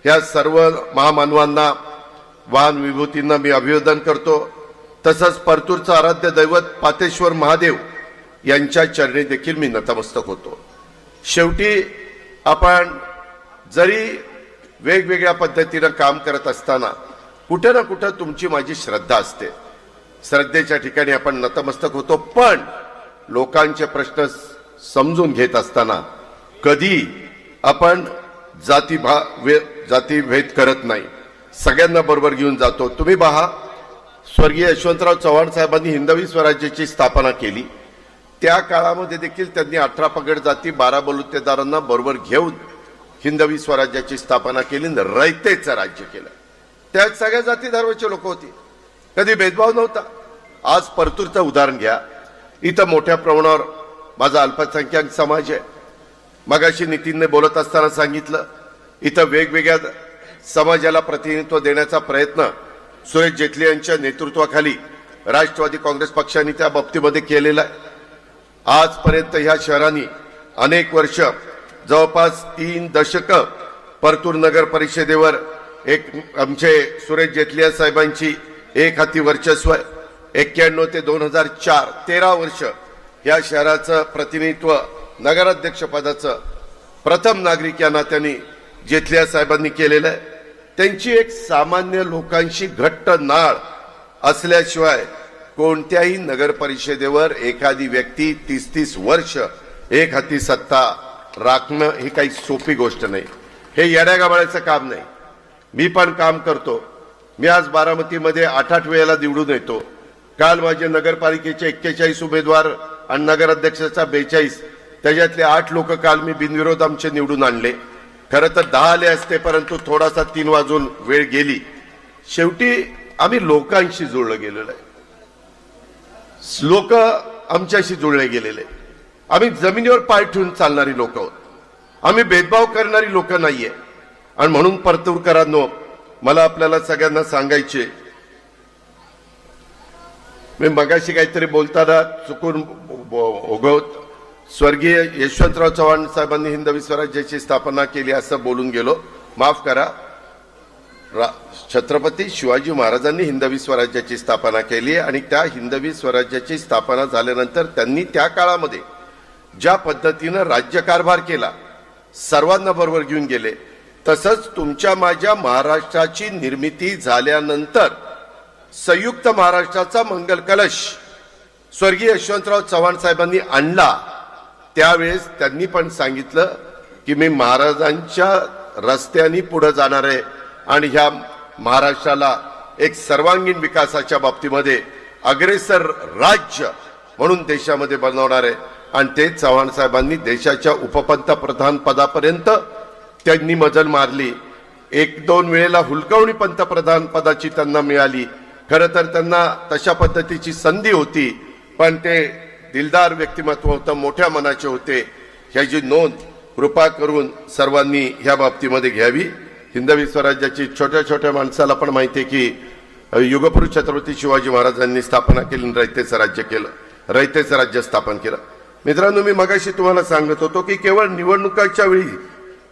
B: ह्या सर्व महामानवांना, महान विभूतींना मी अभिवादन करतो. तसंच परतूरचं आराध्य दैवत पातेश्वर महादेव यांच्या चरणी देखील मी नतमस्तक होतो. शेवटी आपण जरी वेगवेगळ्या पद्धतीनं काम करत असताना कुठे ना कुठे तुमची माझी श्रद्धा असते. श्रद्धेच्या ठिकाणी आपण नतमस्तक होतो. पण लोकांचे प्रश्न समजून घेत असताना कधी आपण जातीभेद करत नाही, सगळ्यांना बरोबर घेऊन जातो. तुम्ही पहा, स्वर्गीय यशवंतराव चव्हाण साहेबांनी हिंदवी स्वराज्याची स्थापना केली. त्या काळामध्ये देखील त्यांनी 18 पगड जाती, 12 बलुतेदारांना बरोबर घेऊन हिंदवी स्वराज्याची स्थापना केली, रयतेचं राज्य केलं. त्यात सगळ्या जाती धर्माचे लोक होते, कधी भेदभाव नव्हता. आज परतूरचं उदाहरण घ्या, इथं मोठ्या प्रमाणावर माझा अल्पसंख्याक समाज आहे. मगाशी नितीनने बोलत असताना सांगितलं, इथं वेगवेगळ्या समाजाला प्रतिनिधित्व देण्याचा प्रयत्न सुरेश जेटली यांच्या नेतृत्वाखाली राष्ट्रवादी काँग्रेस पक्षाने त्या बाबतीमध्ये केलेला आहे. आजपर्यंत ह्या शहरांनी अनेक वर्ष, जवळपास 3 दशकं परतूर नगर परिषदेवर एक आमचे सुरेश जेटली साहेबांची एक हाती वर्चस्व आहे. 91 ते 2004 13 वर्ष या शहराचं प्रतिनिधित्व नगराध्यक्ष पदाचं प्रथम नागरिक या नात्याने जेटली साहेबांनी केलेलं आहे. त्यांची एक सामान्य लोकांशी घट्ट नाळ असल्याशिवाय कोणत्याही नगर परिषदेवर एखादी व्यक्ती 30-30 वर्ष एक हाती सत्ता राखणं ही काही सोपी गोष्ट नाही. हे येड्यागाबाळ्याचं काम नाही. मी पण काम करतो. मी आज बारामतीमध्ये 8-8 वेळेला निवडून येतो. काल माझे नगरपालिकेचे 41 उमेदवार आणि नगराध्यक्षाचा 42, त्याच्यातले 8 लोक काल मी बिनविरोध आमचे निवडून आणले. खरं तर 10 आले असते, परंतु थोडासा 3 वाजून वेळ गेली. शेवटी आम्ही लोकांशी जोडलं गेलेलं आहे. लोक आमच्याशी जोडले गेलेले. आम्ही जमिनीवर पाय ठेवून चालणारी लोक आहोत. आम्ही भेदभाव करणारी लोक नाहीये. आणि म्हणून परतूरकरांनो, मला आपल्याला सगळ्यांना सांगायचे, मी मगाशी काहीतरी बोलताना चुकून स्वर्गीय यशवंतराव चव्हाण साहेबांनी हिंदवी स्वराज्याची स्थापना केली असं बोलून गेलो, माफ करा. छत्रपती शिवाजी महाराजांनी हिंदवी स्वराज्याची स्थापना केली आणि त्या हिंदवी स्वराज्याची स्थापना झाल्यानंतर त्यांनी त्या काळामध्ये ज्या पद्धतीनं राज्यकारभार केला, सर्वांना बरोबर घेऊन गेले. तसंच तुमच्या माझ्या महाराष्ट्राची निर्मिती झाल्यानंतर संयुक्त महाराष्ट्राचा मंगल कलश स्वर्गीय यशवंतराव चव्हाण साहेबांनी आणला. त्यावेळेस त्यांनी पण सांगितलं की मी महाराजांच्या रस्त्याने पुढे जाणार आहे आणि ह्या महाराष्ट्राला एक सर्वांगीण विकासाच्या बाबतीमध्ये अग्रेसर राज्य म्हणून देशामध्ये बनवणार आहे. आणि ते चव्हाण साहेबांनी देशाच्या उपपंतप्रधान पदापर्यंत त्यांनी मजल मारली. एक दोन वेळेला हुलकावणी पंतप्रधान पदाची त्यांना मिळाली. खरं तर त्यांना तशा पद्धतीची संधी होती, पण ते दिलदार व्यक्तिमत्व होतं, मोठ्या मनाचे होते. ह्याची नोंद कृपा करून सर्वांनी ह्या बाबतीमध्ये घ्यावी. हिंदवी स्वराज्याची छोट्या छोट्या माणसाला पण माहिती आहे की युगपुरुष छत्रपती शिवाजी महाराजांनी स्थापना केली, रयतेचं राज्य केलं, रयतेचं राज्य स्थापन केलं. मित्रांनो, मी मगाशी तुम्हाला सांगत होतो की केवळ निवडणुकाच्या वेळी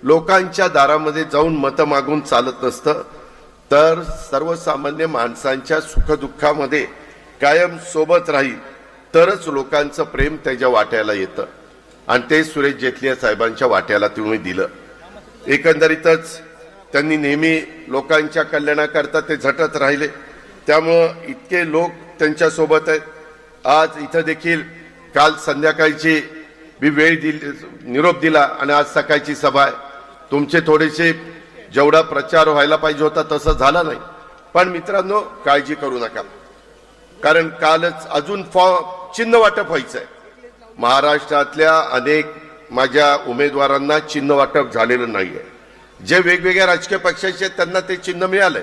B: लोकांच्या दारामध्ये जाऊन मतं मागून चालत नसतं, तर सर्वसामान्य माणसांच्या सुखदुःखामध्ये कायम सोबत राहील तरच लोकांचं प्रेम त्याच्या वाट्याला येतं. आणि ते सुरेश जेटलिया साहेबांच्या वाट्याला तुम्ही दिलं. एकंदरीतच त्यांनी नेहमी लोकांच्या कल्याणाकरता ते झटत राहिले, त्यामुळं इतके लोक त्यांच्या सोबत आहेत. आज इथं देखील काल संध्याकाळची मी वेळ दिली, निरोप दिला आणि आज सकाळची सभा आहे. तुमचे थोडेसे जेवढा प्रचार व्हायला पाहिजे होता तसं झाला नाही. पण मित्रांनो, काळजी करू नका, कारण कालच अजून चिन्ह वाटप व्हायचंय. महाराष्ट्रातल्या अनेक माझ्या उमेदवारांना चिन्ह वाटप झालेलं नाहीये. जे वेगवेगळ्या राजकीय पक्षाचे आहेत त्यांना ते चिन्ह मिळालंय,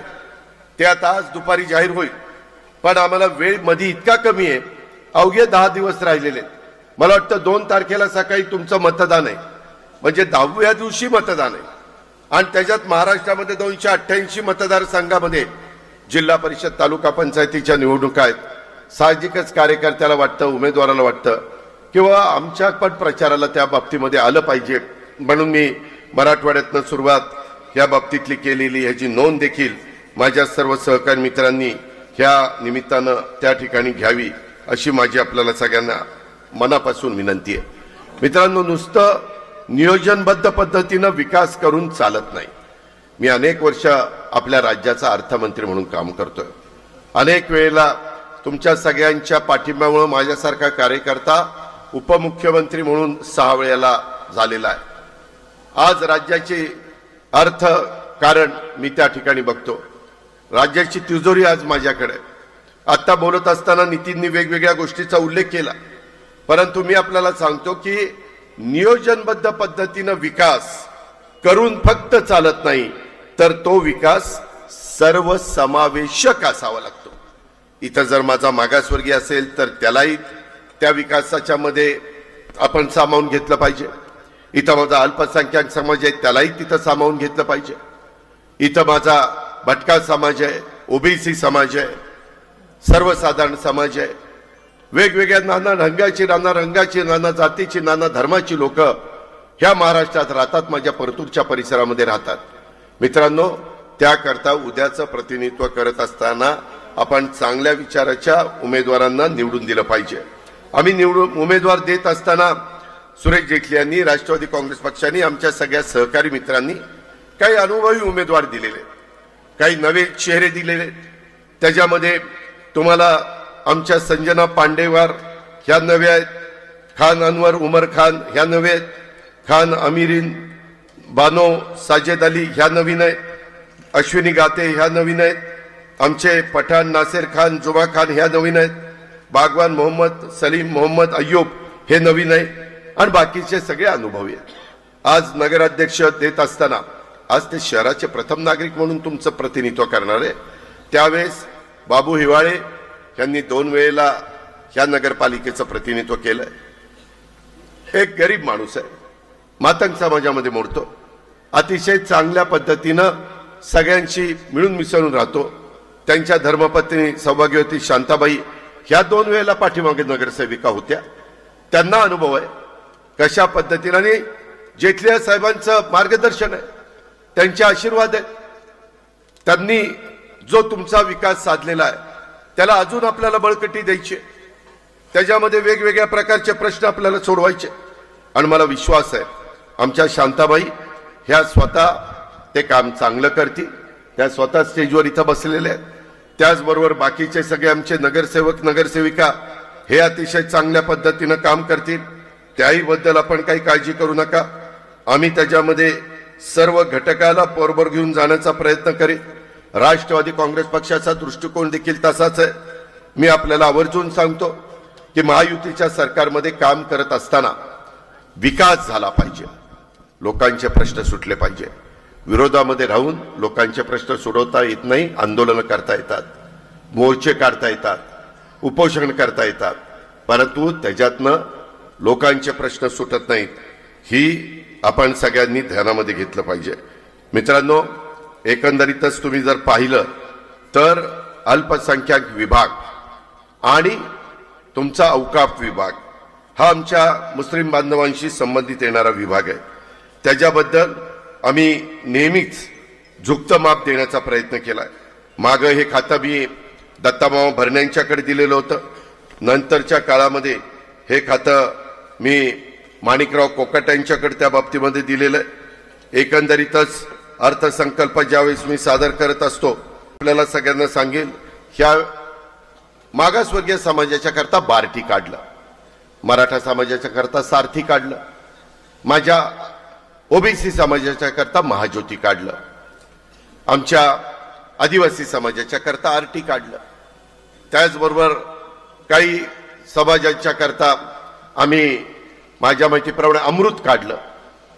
B: ते आता आज दुपारी जाहीर होईल. पण आम्हाला वेळ मध्ये इतका कमी आहे, अवघे 10 दिवस राहिलेले. मला वाटतं 2 तारखेला सकाळी तुमचं मतदान आहे, म्हणजे 10व्या दिवशी मतदान आहे. आणि त्याच्यात महाराष्ट्रामध्ये 288 मतदारसंघामध्ये जिल्हा परिषद तालुका पंचायतीच्या निवडणुका आहेत. साहजिकच कार्यकर्त्याला वाटतं, उमेदवाराला वाटतं किंवा आमच्या पण प्रचाराला त्या बाबतीमध्ये आलं पाहिजे, म्हणून मी मराठवाड्यातनं सुरुवात या बाबतीतली केलेली ह्याची नोंद देखील माझ्या सर्व सहकारी मित्रांनी ह्या निमित्तानं त्या ठिकाणी घ्यावी, अशी माझी आपल्याला सगळ्यांना मनापासून विनंती आहे. मित्रांनो, नुसतं नियोजनबद्ध पद्धतीनं विकास करून चालत नाही. मी अनेक वर्ष आपल्या राज्याचा अर्थमंत्री म्हणून काम करतोय. अनेक वेळेला तुमच्या सगळ्यांच्या पाठिंब्यामुळे माझ्यासारखा कार्यकर्ता उपमुख्यमंत्री म्हणून 6 वेळेला झालेला आहे. आज राज्याचे अर्थ कारण मी त्या ठिकाणी बघतो. राज्याची तिजोरी आज माझ्याकडे. आता बोलत असताना नितीननी वेगवेगळ्या गोष्टीचा उल्लेख केला, परंतु मी आपल्याला सांगतो की नियोजनबद्ध पद्धतीनं विकास करून फक्त चालत नाही, तर तो विकास सर्वसमावेशक असावा लागतो. इथं जर माझा मागासवर्गीय असेल तर त्यालाही त्या विकासाच्या मध्ये आपण सामावून घेतलं पाहिजे. इथं माझा अल्पसंख्याक समाज आहे, त्यालाही तिथं सामावून घेतलं पाहिजे. इथं माझा भटका समाज आहे, ओबीसी समाज आहे, सर्वसाधारण समाज आहे, वेगवेगळ्या नाना रंगाची, नाना जातीची, नाना धर्माची लोक ह्या महाराष्ट्रात राहतात, माझ्या परतूरच्या परिसरामध्ये राहतात. मित्रांनो, त्याकरता उद्याचं प्रतिनिधित्व करत असताना आपण चांगल्या विचाराच्या उमेदवारांना निवडून दिलं पाहिजे. आम्ही उमेदवार देत असताना सुरेश जेटली यांनी, राष्ट्रवादी काँग्रेस पक्षाने, आमच्या सगळ्या सहकारी मित्रांनी काही अनुभवी उमेदवार दिलेले, काही नवे चेहरे दिलेले. त्याच्यामध्ये तुम्हाला आमच्या संजना पांडेवार ह्या नव्या आहेत, खान अनवर उमर खान ह्या नवे आहेत, खान अमीरीन बानो साजेद अली ह्या नवीन आहेत, अश्विनी गाते ह्या नवीन आहेत, आमचे पठाण नासिर खान जुमा खान ह्या नवीन आहेत, बागवान मोहम्मद सलीम मोहम्मद अय्यूब हे नवीन आहे, आणि बाकीचे सगळे अनुभवी आहेत. आज नगराध्यक्ष देत असताना आज ते शहराचे प्रथम नागरिक म्हणून तुमचं प्रतिनिधित्व करणार आहे. त्यावेळेस बाबू हिवाळे यांनी 2 वेळेला ह्या नगरपालिकेचं प्रतिनिधित्व केलंय. एक गरीब माणूस आहे, मातंग समाजामध्ये मोडतो, अतिशय चांगल्या पद्धतीनं सगळ्यांशी मिळून मिसळून राहतो. त्यांच्या धर्मपत्नी सौभाग्यवती शांताबाई ह्या 2 वेळेला पाठीमागे नगरसेविका होत्या, त्यांना अनुभव आहे कशा पद्धतीने. आणि जेटलिया साहेबांचं मार्गदर्शन आहे, त्यांचे आशीर्वाद आहेत. त्यांनी जो तुमचा विकास साधलेला आहे त्याला अजून आपल्याला बळकटी द्यायची, त्याच्यामध्ये वेगवेगळ्या प्रकारचे प्रश्न आपल्याला सोडवायचे. आणि मला विश्वास आहे आमच्या शांताबाई ह्या स्वतः ते काम चांगलं करतील. त्या स्वतः स्टेजवर इथं बसलेल्या आहेत. त्याचबरोबर बाकीचे सगळे आमचे नगरसेवक नगरसेविका हे अतिशय चांगल्या पद्धतीनं काम करतील. त्याही बद्दल आपण काही काळजी करू नका. आम्ही त्याच्यामध्ये सर्व घटकाला बरोबर घेऊन जाण्याचा प्रयत्न करेल. राष्ट्रवादी काँग्रेस पक्षाचा दृष्टिकोन देखील तसाच आहे. मी आपल्याला आवर्जून सांगतो, की महायुतीच्या सरकारमध्ये काम करत असताना विकास झाला पाहिजे, लोकांचे प्रश्न सुटले पाहिजे. विरोधामध्ये राहून लोकांचे प्रश्न सोडवता येत नाही. आंदोलनं करता येतात, मोर्चे काढता येतात, उपोषण करता येतात, परंतु त्याच्यातनं लोकांचे प्रश्न सुटत नाहीत. ही आपण सगळ्यांनी ध्यानामध्ये घेतलं पाहिजे. मित्रांनो, एकंदरीतच तुम्ही जर पाहिलं तर अल्पसंख्याक विभाग आणि तुमचा औकाफ विभाग हा आमच्या मुस्लिम बांधवांशी संबंधित येणारा विभाग आहे. त्याच्याबद्दल आम्ही नेहमीच झुकतं माप देण्याचा प्रयत्न केलाय. मागं हे खातं मी दत्तामामा भरण्यांच्याकडे दिलेलं होतं. नंतरच्या काळामध्ये हे खातं मी माणिकराव कोकाटे यांच्याकडे त्या बाबतीमध्ये दिलेलं आहे. एकंदरीतच अर्थसंकल्प ज्यावेळेस मी सादर करत असतो, आपल्याला सगळ्यांना सांगेल, ह्या मागासवर्गीय समाजाच्या करता बार्टी काढलं, मराठा समाजाच्या करता सारथी काढलं, माझ्या ओबीसी समाजाच्या करता महाज्योती काढलं, आमच्या आदिवासी समाजाच्या करता आरटी काढलं, त्याचबरोबर काही समाजांच्या करता आम्ही माझ्या माहितीप्रमाणे अमृत काढलं.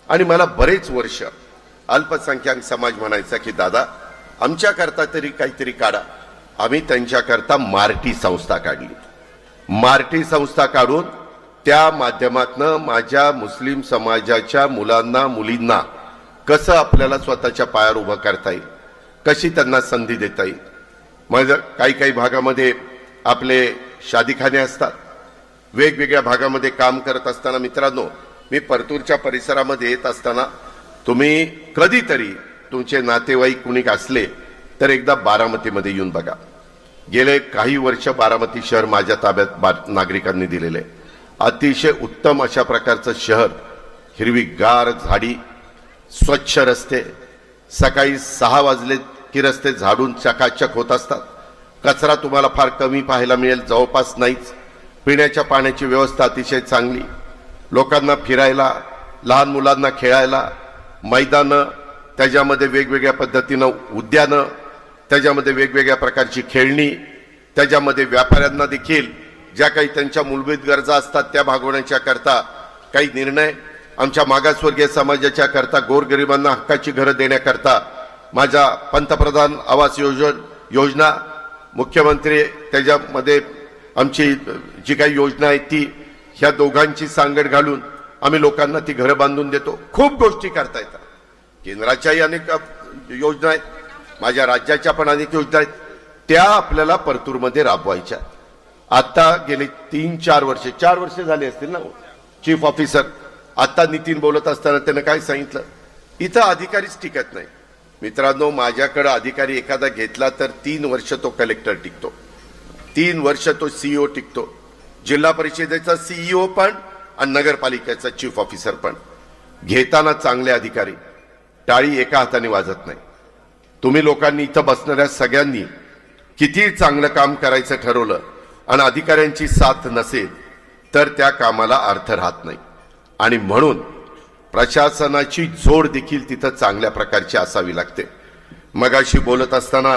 B: आणि मला बरेच वर्ष अल्पसंख्याक समाज म्हणायचा की दादा आमच्या करता तरी काहीतरी काढा. आम्ही त्यांच्याकरता मार्टी संस्था काढली. मार्टी संस्था काढून त्या माध्यमातनं माझ्या मुस्लिम समाजाच्या मुलांना मुलींना कसं आपल्याला स्वतःच्या पायावर उभं करता येईल, कशी त्यांना संधी देता येईल. मग काही भागामध्ये आपले शादीखाने असतात, वेगवेगळ्या भागामध्ये काम करत असताना मित्रांनो, मी परतूरच्या परिसरामध्ये येत असताना तुम्ही कधीतरी तुमचे नातेवाईक कुणी असले तर एकदा बारामतीमध्ये येऊन बघा. गेले काही वर्ष बारामती शहर माझ्या ताब्यात नागरिकांनी दिलेले. अतिशय उत्तम अशा प्रकारचं शहर, हिरवीगार झाडी, स्वच्छ रस्ते, सकाळी 6 वाजले की रस्ते झाडून चकाचक होत असतात. कचरा तुम्हाला फार कमी पाहायला मिळेल, जवळपास नाहीच. पिण्याच्या पाण्याची व्यवस्था अतिशय चांगली, लोकांना फिरायला, लहान मुलांना खेळायला मैदानं, त्याच्यामध्ये वेगवेगळ्या पद्धतीनं उद्यानं, त्याच्यामध्ये वेगवेगळ्या प्रकारची खेळणी, त्याच्यामध्ये व्यापाऱ्यांना देखील ज्या काही त्यांच्या मूलभूत गरजा असतात त्या भागवण्याच्या करता काही निर्णय, आमच्या मागासवर्गीय समाजाच्या करता गोरगरिबांना हक्काची घरं देण्याकरता माझा पंतप्रधान आवास योजना, मुख्यमंत्री त्याच्यामध्ये आमची जी काही योजना आहे ती, ह्या दोघांची सांगड घालून आम्ही लोकांना ती घरं बांधून देतो. खूप गोष्टी करता येतात. केंद्राच्याही अनेक योजना आहेत, माझ्या राज्याच्या पण अनेक योजना आहेत, त्या आपल्याला परतूरमध्ये राबवायच्या. आता गेले 3-4 वर्षे, 4 वर्षे झाले असतील ना चीफ ऑफिसर. आता नितीन बोलत असताना त्यानं काय सांगितलं, इथं अधिकारीच टिकत नाही. मित्रांनो, माझ्याकडे अधिकारी एखादा घेतला तर 3 वर्ष तो कलेक्टर टिकतो, 3 वर्ष तो सीईओ टिकतो, जिल्हा परिषदेचा सीईओ पण आणि नगरपालिकेचा चीफ ऑफिसर पण. घेताना चांगले अधिकारी, टाळी एका हाताने वाजत नाही. तुम्ही लोकांनी इथं बसणाऱ्या सगळ्यांनी किती चांगलं काम करायचं ठरवलं आणि अधिकाऱ्यांची साथ नसेल तर त्या कामाला अर्थ राहत नाही. आणि म्हणून प्रशासनाची जोड देखील तिथं चांगल्या प्रकारची असावी लागते. मगाशी बोलत असताना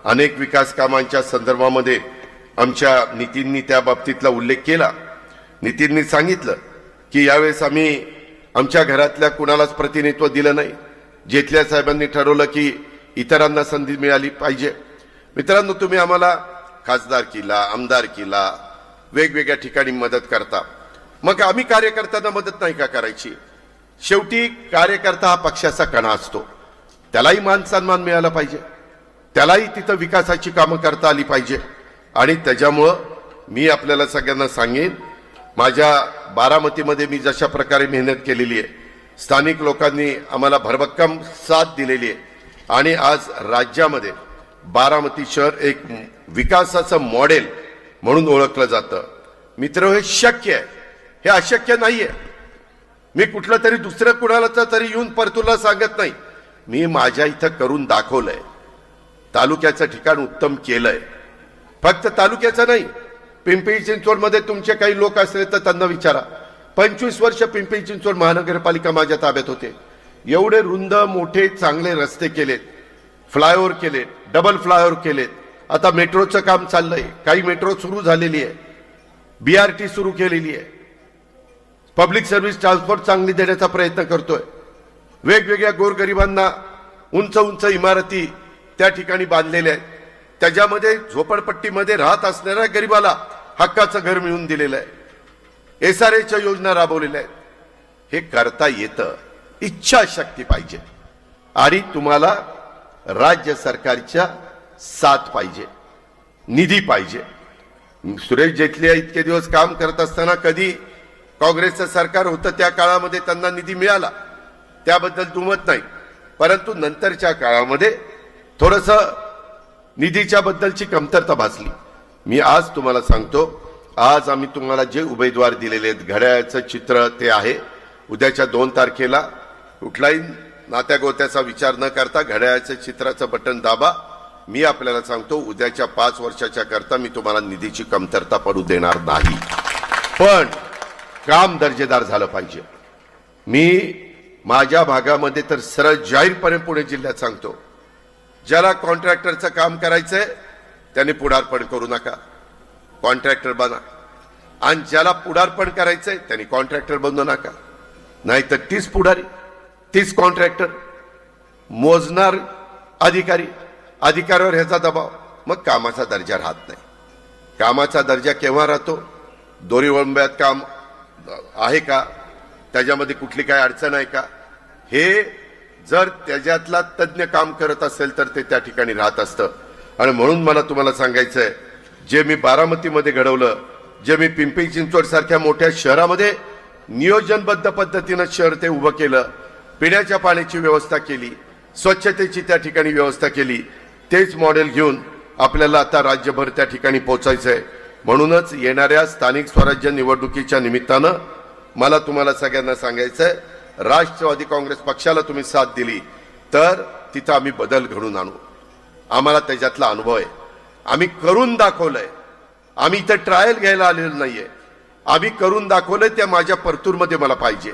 B: अनेक विकास कामांच्या संदर्भामध्ये आमच्या नितीननी त्या बाबतीतला उल्लेख केला. नितीननी सांगितलं की यावेळेस आम्ही आमच्या घरातल्या कुणालाच प्रतिनिधित्व दिलं नाही. जेतल्या साहेबांनी ठरवलं की इतरांना संधी मिळाली पाहिजे. मित्रांनो, तुम्ही आम्हाला खासदारकीला, आमदारकीला वेगवेगळ्या ठिकाणी मदत करता, मग आम्ही कार्यकर्त्यांना मदत नाही का करायची? शेवटी कार्यकर्ता हा पक्षाचा कणा असतो, त्यालाही मान सन्मान मिळाला पाहिजे, त्यालाही तिथं विकासाची कामं करता आली पाहिजे. आणि त्याच्यामुळं मी आपल्याला सगळ्यांना सांगेन, माझ्या बारामतीमध्ये मी जशा प्रकारे मेहनत केलेली आहे, स्थानिक लोकांनी आम्हाला भरभक्कम साथ दिलेली आहे आणि आज राज्यामध्ये बारामती शहर एक विकासाचं मॉडेल म्हणून ओळखलं जातं. मित्र, हे शक्य आहे, हे अशक्य नाहीये. मी कुठलं तरी दुसरं कुणालाच तरी येऊन परतूरला सांगत नाही, मी माझ्या इथं करून दाखवलंय. तालुक्याचं ठिकाण उत्तम केलंय. फक्त तालुक्याचं नाही, पिंपरी चिंचवडमध्ये तुमचे काही लोक असले तर त्यांना विचारा. 25 वर्ष पिंपरी चिंचवड महानगरपालिका माझ्या ताब्यात होते. एवढे रुंद मोठे चांगले रस्ते केलेत, फ्लायओव्हर केलेत, डबल फ्लायओव्हर केलेत. आता मेट्रोचं काम चाललंय, काही मेट्रो सुरू झालेली आहे. BRT सुरू केलेली आहे, पब्लिक सर्व्हिस ट्रान्सपोर्ट चांगली देण्याचा प्रयत्न करतोय, वेगवेगळ्या गोरगरिबांना उंच उंच इमारती त्या ठिकाणी बांधलेल्या आहेत, त्याच्यामध्ये झोपडपट्टीमध्ये राहत असणाऱ्या गरिबाला हक्काचं घर मिळवून दिलेलं आहे, SRAच्या योजना राबवलेल्या आहेत. हे करता येतं, इच्छाशक्ती पाहिजे आणि तुम्हाला राज्य सरकारच्या साथ पाहिजे, निधी पाहिजे. सुरेश जेटली इतके दिवस काम करत असताना कधी काँग्रेसचं सरकार होतं त्या काळामध्ये त्यांना निधी मिळाला, त्याबद्दल दुमत नाही, परंतु नंतरच्या काळामध्ये थोडस निधीच्या बद्दलची कमतरता भासली. मी आज तुम्हाला सांगतो, आज आम्ही तुम्हाला जे उमेदवार दिलेले आहेत, घड्याळाचं चित्र ते आहे. उद्याच्या 2 तारखेला कुठलाही नात्या गोत्याचा विचार न करता घड्याळाच्या चित्राचं बटन दाबा. मी आपल्याला सांगतो, उद्याच्या 5 वर्षाच्या करता मी तुम्हाला निधीची कमतरता पडू देणार नाही, पण काम दर्जेदार झालं पाहिजे. मी माझ्या भागामध्ये तर सरळ जाहीरपणे पुणे जिल्ह्यात सांगतो, ज्याला कॉन्ट्रॅक्टरचं काम करायचंय त्याने पुढारपण करू नका, कॉन्ट्रॅक्टर बना, आणि ज्याला पुढारपण करायचंय त्यांनी कॉन्ट्रॅक्टर बनवू नका. नाहीतर 30 पुढारी 30 कॉन्ट्रॅक्टर, मोजणार अधिकारी, अधिकाऱ्यावर ह्याचा दबाव, मग कामाचा दर्जा राहत नाही. कामाचा दर्जा केव्हा राहतो? दोरीवंब्यात काम आहे का, त्याच्यामध्ये कुठली काय अडचण आहे का, हे जर त्याच्यातला तज्ञ काम करत असेल तर ते त्या ठिकाणी राहत असतं. आणि म्हणून मला तुम्हाला सांगायचंय, जे मी बारामतीमध्ये घडवलं, जे मी पिंपरी चिंचवड सारख्या मोठ्या शहरामध्ये नियोजनबद्ध पद्धतीनं शहर ते उभं केलं, पिण्याच्या पाण्याची व्यवस्था केली, स्वच्छतेची त्या ठिकाणी व्यवस्था केली, तेच मॉडेल घेऊन आपल्याला आता राज्यभर त्या ठिकाणी पोहोचायचंय. म्हणूनच येणाऱ्या स्थानिक स्वराज्य निवडणुकीच्या निमित्तानं मला तुम्हाला सगळ्यांना सांगायचंय, राष्ट्रवादी काँग्रेस पक्षाला तुम्ही साथ दिली तर तिथं आम्ही बदल घडून आणू. आम्हाला त्याच्यातला अनुभव आहे, आम्ही करून दाखवलंय. आम्ही इथं ट्रायल घ्यायला आलेलो नाहीये, आम्ही करून दाखवलंय. ते माझ्या परतूरमध्ये मला पाहिजे,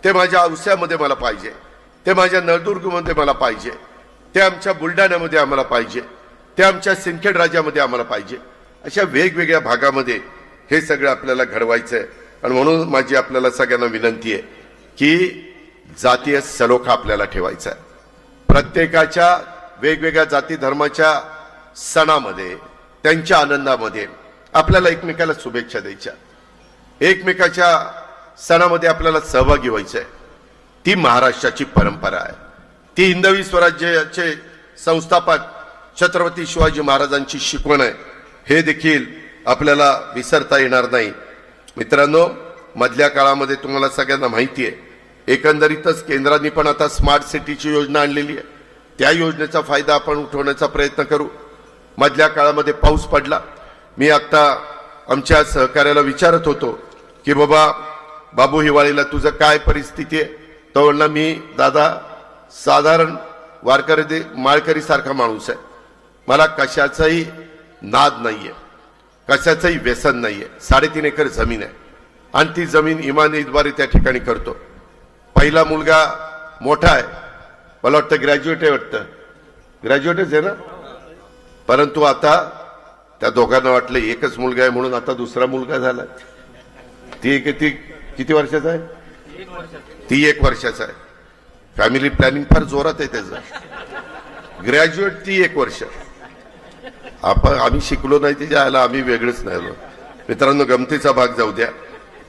B: ते माझ्या औस्यामध्ये मला पाहिजे, ते माझ्या नळदुर्गमध्ये मला पाहिजे, ते आमच्या बुलढाण्यामध्ये आम्हाला पाहिजे, ते आमच्या सिंदखेड राज्यामध्ये आम्हाला पाहिजे. अशा वेगवेगळ्या भागामध्ये हे सगळं आपल्याला घडवायचंय. आणि म्हणून माझी आपल्याला सगळ्यांना विनंती आहे की जातीय सलोखा आपल्याला ठेवायचा आहे. प्रत्येकाच्या वेगवेगळ्या जाती धर्माच्या सणामध्ये, त्यांच्या आनंदामध्ये आपल्याला एकमेकाला शुभेच्छा द्यायच्या, एकमेकाच्या सणामध्ये आपल्याला सहभागी व्हायचंय. ती महाराष्ट्राची परंपरा आहे. ती हिंदवी स्वराज्याचे संस्थापक छत्रपती शिवाजी महाराजांची शिकवण आहे. हे देखील आपल्याला विसरता येणार नाही. मित्रांनो, मधल्या काळामध्ये तुम्हाला सगळ्यांना माहिती आहे, एकंदरीतच केंद्राने पण आता स्मार्ट सिटीची योजना आणलेली आहे. त्या योजनेचा फायदा आपण उठवण्याचा प्रयत्न करू. मधल्या काळामध्ये पाऊस पडला. मी आता आमच्या सहकार्याला विचारत होतो की बाबू हिवाळीला तुझं काय परिस्थिती आहे? तो म्हणला, मी दादा साधारण वारकरी माळकरी सारखा माणूस आहे, मला कशाचाही नाद नाहीये, कशाचंही व्यसन नाहीये. 3.5 एकर जमीन आहे आणि ती जमीन इमानीद्वारे त्या ठिकाणी करतो. पहिला मुलगा मोठा आहे, मला वाटतं ग्रॅज्युएट आहे, वाटतं ग्रॅज्युएटच आहे ना, परंतु आता त्या दोघांना वाटलं एकच मुलगा आहे म्हणून आता दुसरा मुलगा झाला. ती किती वर्षाचा आहे? ती 1 वर्षाचा आहे. फॅमिली प्लॅनिंग फार जोरात आहे त्याचं. ग्रॅज्युएट, ती 1 वर्ष. आम्ही शिकलो नाही त्याच्या आला, आम्ही वेगळंच नाही आलो. मित्रांनो, गमतीचा भाग जाऊ द्या,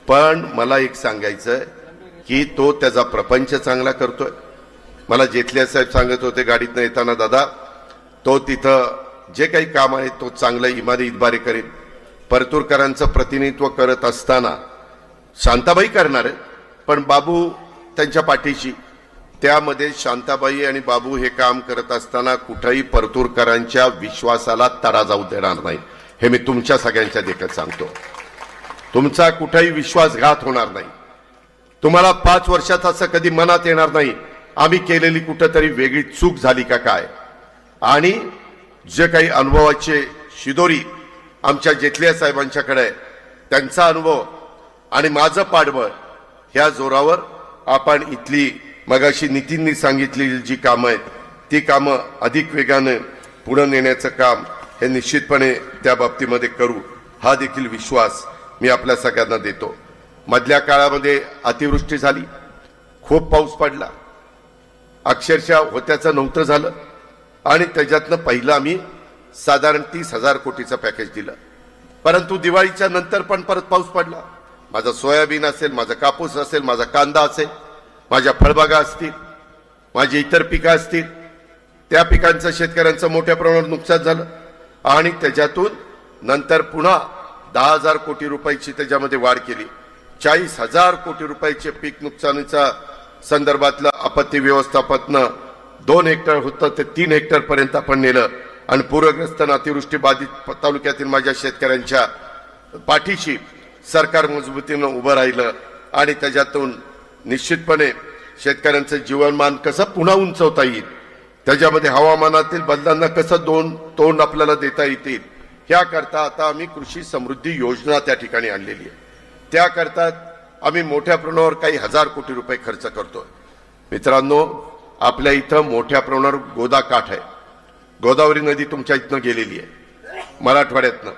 B: पण मला एक सांगायचंय की तो त्याचा प्रपंच चांगला करतोय. मला जेठले साहेब सांगत होते गाडीतनं येताना, दादा तो तिथं जे काही काम आहे तो चांगलं इमानी इतबारे करेल. परतूरकरांचं प्रतिनिधित्व करत असताना शांताबाई करणार आहे, पण बाबू त्यांच्या पाठीशी. त्यामध्ये शांताबाई आणि बाबू हे काम करत असताना कुठेही परतूरकरांच्या विश्वासाला तडा जाऊ देणार नाही. हे मी तुमच्या सगळ्यांच्या देखत सांगतो. तुमचा कुठेही विश्वासघात होणार नाही. तुम्हाला 5 वर्षात असं कधी मनात येणार नाही आम्ही केलेली कुठेतरी वेगळी चूक झाली का काय. आणि जे काही अनुभवाचे शिदोरी आमच्या जेठले साहेबांच्याकडे आहे, त्यांचा अनुभव आणि माझं पाठबळ, ह्या जोरावर आपण इथली मगाशी नितीननी सांगितलेली जी कामं आहेत ती कामं अधिक वेगाने पुढे नेण्याचं काम हे निश्चितपणे त्या बाबतीमध्ये करू. हा देखील विश्वास मी आपल्या सगळ्यांना देतो. मधल्या काळामध्ये अतिवृष्टी झाली, खूप पाऊस पडला, अक्षरशः होत्याचं नव्हतं झालं आणि त्याच्यातनं पहिलं आम्ही साधारण 30,000 कोटीचं पॅकेज दिलं. परंतु दिवाळीच्या नंतर पण परत पाऊस पडला. माझा सोयाबीन असेल, माझा कापूस असेल, माझा कांदा असेल, माझ्या फळबागा असतील, माझी इतर पिकं असतील, त्या पिकांचं शेतकऱ्यांचं मोठ्या प्रमाणात नुकसान झालं आणि त्याच्यातून नंतर पुन्हा 10,000 कोटी रुपयाची त्याच्यामध्ये वाढ केली. 40,000 कोटी रुपयाचे पीक नुकसानीचा संदर्भातलं आपत्ती व्यवस्थापन 2 हेक्टर होतं ते 3 हेक्टर पर्यंत आपण नेलं आणि पूरग्रस्त आणि अतिवृष्टी बाधित तालुक्यातील माझ्या शेतकऱ्यांच्या पाठीशी सरकार मजबूतीनं उभं राहिलं आणि त्याच्यातून निश्चितपणे शेतकऱ्यांचं जीवनमान कसं पुन्हा उंचवता येईल, त्याच्यामध्ये हवामानातील बदलांना कसं तोंड आपल्याला देता येतील, याकरता आता आम्ही कृषी समृद्धी योजना त्या ठिकाणी आणलेली आहे. त्याकरता आम्ही मोठ्या प्रमाणावर काही 1,000 कोटी रुपये खर्च करतोय. मित्रांनो, आपल्या इथं मोठ्या प्रमाणावर गोदाकाठ आहे. गोदावरी नदी तुमच्या इथनं गेलेली आहे मराठवाड्यातनं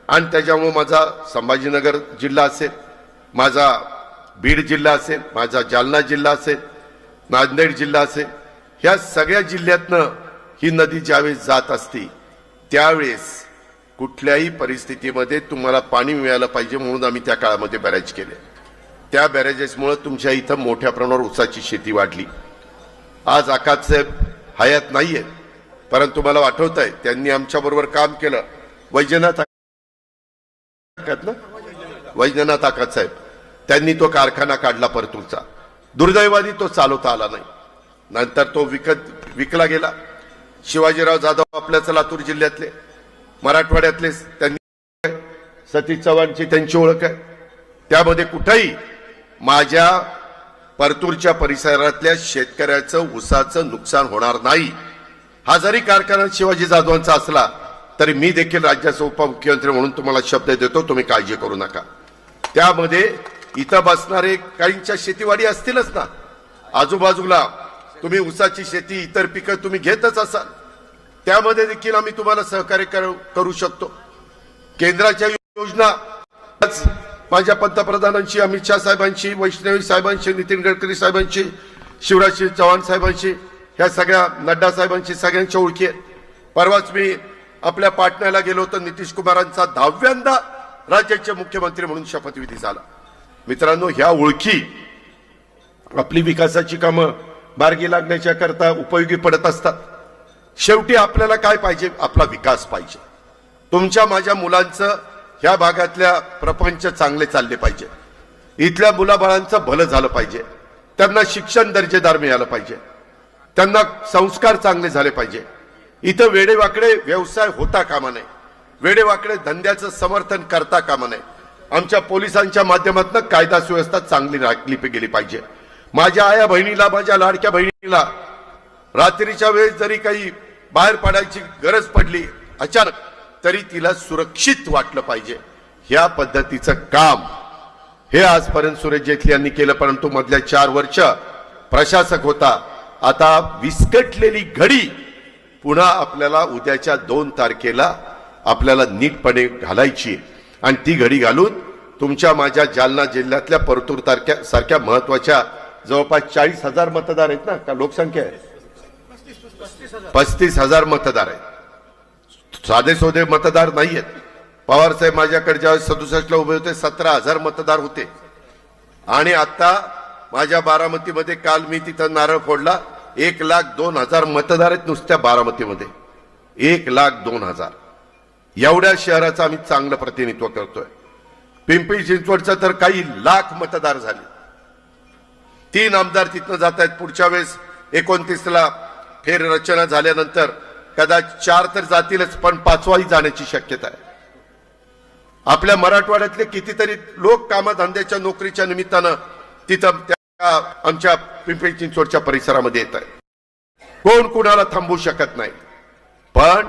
B: आणि त्याच्यामुळे माझा संभाजीनगर जिल्हा असेल, माझा बीड जिल्हा असेल, माझा जालना जिल्हा असेल, नांदेड जिल्हा असेल, ह्या सगळ्या जिल्ह्यातनं ही नदी ज्यावेळेस जात असती त्यावेळेस कुठल्याही परिस्थितीमध्ये तुम्हाला पाणी मिळालं पाहिजे म्हणून आम्ही त्या काळामध्ये बॅरेज केले. त्या बॅरेजेसमुळे तुमच्या इथं मोठ्या प्रमाणावर ऊसाची शेती वाढली. आज आकाश साहेब हयात नाहीये, परंतु मला आठवत आहे त्यांनी आमच्या बरोबर काम केलं. वैजनाथ आकाश साहेब त्यांनी तो कारखाना काढला परतूरचा. दुर्दैवाने तो चालवता आला नाही, नंतर तो विकला गेला. शिवाजीराव जाधव आपल्याच लातूर जिल्ह्यातले, मराठवाड्यातले, त्यांनी सतीश चव्हाणची त्यांची ओळख आहे. त्यामध्ये कुठेही माझ्या परतूरच्या परिसरातल्या शेतकऱ्याचं ऊसाचं नुकसान होणार नाही. हा जरी कारखाना शिवाजी जाधवांचा असला तरी मी देखील राज्याचा उपमुख्यमंत्री म्हणून तुम्हाला शब्द देतो, तुम्ही काळजी करू नका. त्यामध्ये इथं बसणारे काहींच्या शेतीवाडी असतीलच ना, आजूबाजूला तुम्ही ऊसाची शेती, इतर पिकं तुम्ही घेतच असाल, त्यामध्ये देखील आम्ही तुम्हाला सहकार्य करू शकतो. केंद्राच्या योजना माझ्या पंतप्रधानांशी, अमित शाह साहेबांशी, वैष्णवी साहेबांशी, नितीन गडकरी साहेबांशी, शिवराज सिंह चौहान साहेबांशी, ह्या सगळ्या नड्डा साहेबांशी सगळ्यांच्या ओळखी आहेत. परवाच मी आपल्या पाटण्याला गेलो होतो, नितीश कुमारांचा 10व्यांदा राज्याचे मुख्यमंत्री म्हणून शपथविधी झाला. मित्रांनो, ह्या ओळखी आपली विकासाची कामं मार्गी लागण्याच्या करता उपयोगी पडत असतात. शेवटी आपल्याला काय पाहिजे? आपला विकास पाहिजे. तुमच्या माझ्या मुलांचं ह्या भागातल्या प्रपंच चांगले चालले पाहिजे, इथल्या मुलाबाळांचं भलं झालं पाहिजे, त्यांना शिक्षण दर्जेदार मिळालं पाहिजे, त्यांना संस्कार चांगले झाले पाहिजे. इथं वेडेवाकडे व्यवसाय होता कामा नये, वेडेवाकडे धंद्याचं समर्थन करता कामा नये. आमच्या पोलिसांच्या माध्यमातून कायदा सुव्यवस्था चांगली राखली गेली पाहिजे. माझ्या आया बहिणीला, माझ्या लाडक्या बहिणीला रात्रीच्या वेळेस जरी काही बाहेर पडायची गरज पडली अचानक, तरी तिला सुरक्षित वाटलं पाहिजे. ह्या पद्धतीचं काम हे आजपर्यंत सुरेश जेटली यांनी केलं, परंतु मधल्या 4 वर्ष प्रशासक होता. आता विस्कटलेली घडी पुन्हा आपल्याला उद्याच्या 2 तारखेला आपल्याला नीटपणे घालायची आणि ती घडी घालून तुमच्या माझ्या जालना जिल्ह्यातल्या परतूर सारख्या महत्वाच्या जवळपास 40,000 मतदार आहेत ना, का लोकसंख्या आहे 35,000 मतदार आहेत. साधे सोधे मतदार नाही आहेत. पवार साहेब माझ्याकडे ज्यावेळेस 67 ला उभे होते 17,000 मतदार होते आणि आता माझ्या बारामतीमध्ये काल मी तिथं नारळ फोडला, 1,02,000 मतदार आहेत नुसत्या बारामतीमध्ये. 1,02,000 एवढ्या शहराचं आम्ही चांगलं प्रतिनिधित्व करतोय. पिंपरी चिंचवडचं तर काही लाख मतदार झाले. 3 आमदार तिथनं जात आहेत. पुढच्या वेळेस 29ला फेररचना झाल्यानंतर कदाचित 4 तर जातीलच, पण 5वाही जाण्याची शक्यता आहे. आपल्या मराठवाड्यातले कितीतरी लोक कामधंद्याच्या नोकरीच्या निमित्तानं तिथं त्या आमच्या पिंपरी चिंचवडच्या परिसरामध्ये येत आहे. कोण कुणाला थांबवू शकत नाही, पण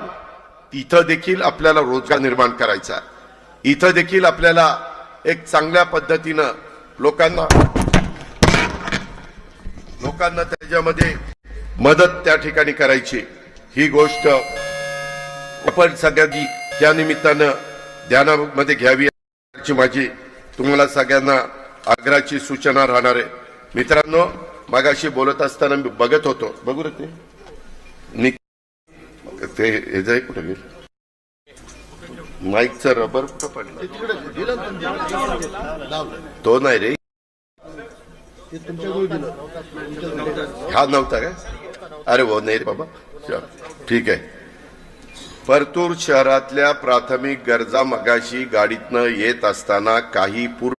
B: इथं देखील आपल्याला रोजगार निर्माण करायचा. इथं देखील आपल्याला एक चांगल्या पद्धतीनं लोकांना त्याच्यामध्ये मदत त्या ठिकाणी करायची. ही गोष्ट आपण सगळ्यांनी त्या निमित्तानं ध्यानामध्ये घ्यावी, माझी तुम्हाला सगळ्यांना आग्रहाची सूचना राहणार आहे. मित्रांनो, मगाशी बोलत असताना मी बघत होतो, बघू रे ते हे जाय कुठे गेलं, माईकचं रबर कुठं पडलं, तो नाही रे, हा नव्हता काय, अरे वो नाही रे बाबा, ठीक आहे. परतूर शहरातल्या प्राथमिक गरजा मगाशी गाडीतनं येत असताना काही पूर्ण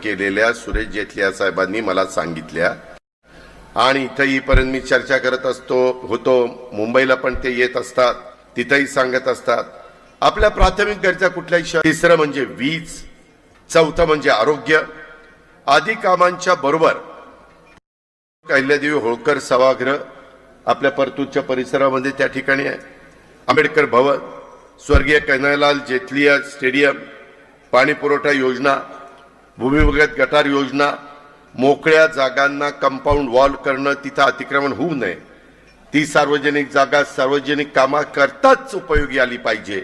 B: केलेल्या सुरेश जेटलिया साहेबांनी मला सांगितल्या आणि इथं येईपर्यंत मी चर्चा करत होतो. मुंबईला पण ते येत असतात, तिथंही सांगत असतात आपल्या प्राथमिक गरजा कुठल्याही. तिसरं म्हणजे वीज, चौथं म्हणजे आरोग्य आदी कामांच्या बरोबर अहिल्यादेवी होळकर सभागृह आपल्या परतूरच्या परिसरामध्ये त्या ठिकाणी आहे. आंबेडकर भवन, स्वर्गीय कन्हैयालाल जेटलिया स्टेडियम, पाणी पुरवठा योजना, भूमिगत गटार योजना, मोकळ्या जागांना कंपाऊंड वॉल करणं, तिथं अतिक्रमण होऊ नये, ती सार्वजनिक जागा सार्वजनिक कामाकरताच उपयोगी आली पाहिजे.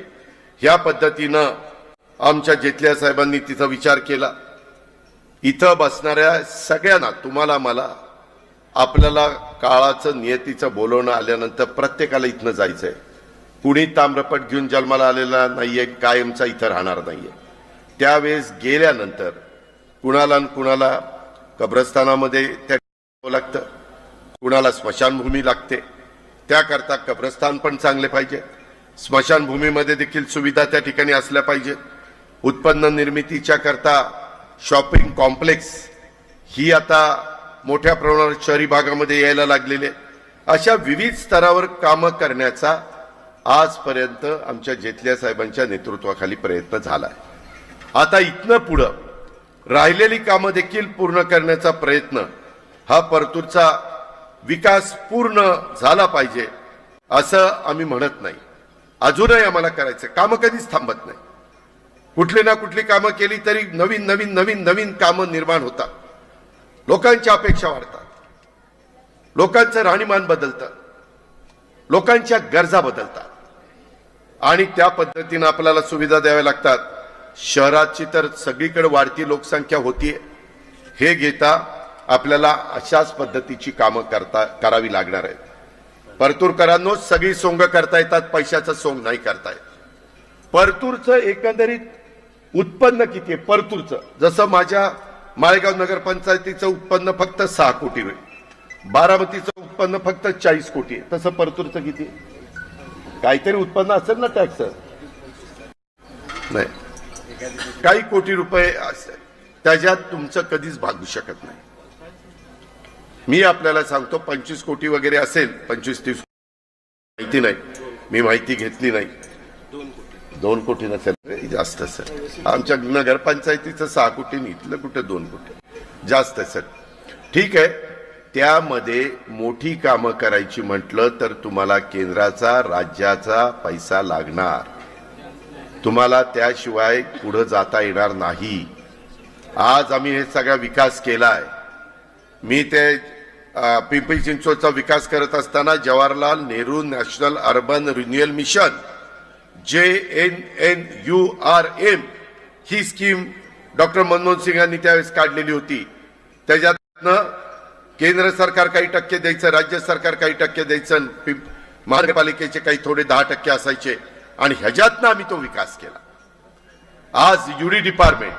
B: ह्या पद्धतीनं आमच्या जेटलिया साहेबांनी तिथं विचार केला. इथं बसणाऱ्या सगळ्यांना, तुम्हाला मला, आपल्याला काळाचं नियतीचं बोलवणं आल्यानंतर प्रत्येकाला इथनं जायचंय. कुणी ताम्रपट घेऊन जन्माला आलेला नाहीये, कायमचा इथं राहणार नाहीये. त्यावेळेस गेल्यानंतर कुणाला कुणाला कब्रस्तानामध्ये त्या लागतं, कुणाला स्मशानभूमी लागते. त्याकरता कब्रस्तान पण चांगले पाहिजे, स्मशानभूमीमध्ये देखील सुविधा त्या ठिकाणी असल्या पाहिजे. उत्पन्न निर्मितीच्या करता शॉपिंग कॉम्प्लेक्स ही आता मोठ्या प्रमाणात शहरी भागामध्ये यायला लागलेले. अशा विविध स्तरावर कामं करण्याचा आजपर्यंत आमच्या जेटलिया साहेबांच्या नेतृत्वाखाली प्रयत्न झालाय. आता इथनं पुढं राहिलेली कामं देखील पूर्ण करण्याचा प्रयत्न, हा परतूरचा विकास पूर्ण झाला पाहिजे असं आम्ही म्हणत नाही. अजूनही आम्हाला करायचं, कामं कधीच थांबत नाही. कुठली ना कुठली कामं केली तरी नवीन नवीन नवीन नवीन कामं निर्माण होतात. लोकांच्या अपेक्षा वाढतात, लोकांचं राहणीमान बदलतं, लोकांच्या गरजा बदलतात आणि त्या पद्धतीनं आपल्याला सुविधा द्याव्या लागतात. शहराची तर सगळीकडे वाढती लोकसंख्या होतीये, हे घेता आपल्याला अशाच पद्धतीची कामं करावी लागणार आहेत. परतूरकरांनो, सगळी सोंग करता येतात, पैशाचं सोंग नाही करता येत. परतूरचं एकंदरीत उत्पन्न किती आहे परतूरचं, जसं माझ्या माळेगाव नगरपंचायतीचं उत्पन्न फक्त 6 कोटी होईल, बारामतीचं उत्पन्न फक्त 40 कोटी आहे, तसं परतूरचं किती? काहीतरी उत्पन्न असेल ना टॅक्स, नाही काही कोटी रुपये असेल, त्याच्यात तुमचं कधीच भागू शकत नाही. मी आपल्याला सांगतो 25 कोटी वगैरे असेल, 25-30 माहिती नाही, मी माहिती घेतली नाही. 2 कोटी नसेल, जास्त असेल. आमच्या नगरपंचायतीचं 6 कोटी, इथलं कुठे 2 कोटी जास्त असेल. ठीक आहे, त्यामध्ये मोठी कामं करायची म्हटलं तर तुम्हाला केंद्राचा राज्याचा पैसा लागणार, तुम्हाला त्याशिवाय पुढे जाता येणार नाही. आज आम्ही हे सगळा विकास केलाय. मी ते पिंपरी चिंचवडचा विकास करत असताना Jawaharlal Nehru national urban renewal mission JNNURM ही स्कीम डॉक्टर मनमोहन सिंग यांनी त्यावेळेस काढलेली होती. त्याच्यातनं केंद्र सरकार काही टक्के द्यायचं, राज्य सरकार काही टक्के द्यायचं, महानगरपालिकेचे काही थोडे 10% असायचे आणि ह्याच्यातनं आम्ही तो विकास केला. आज UD डिपार्टमेंट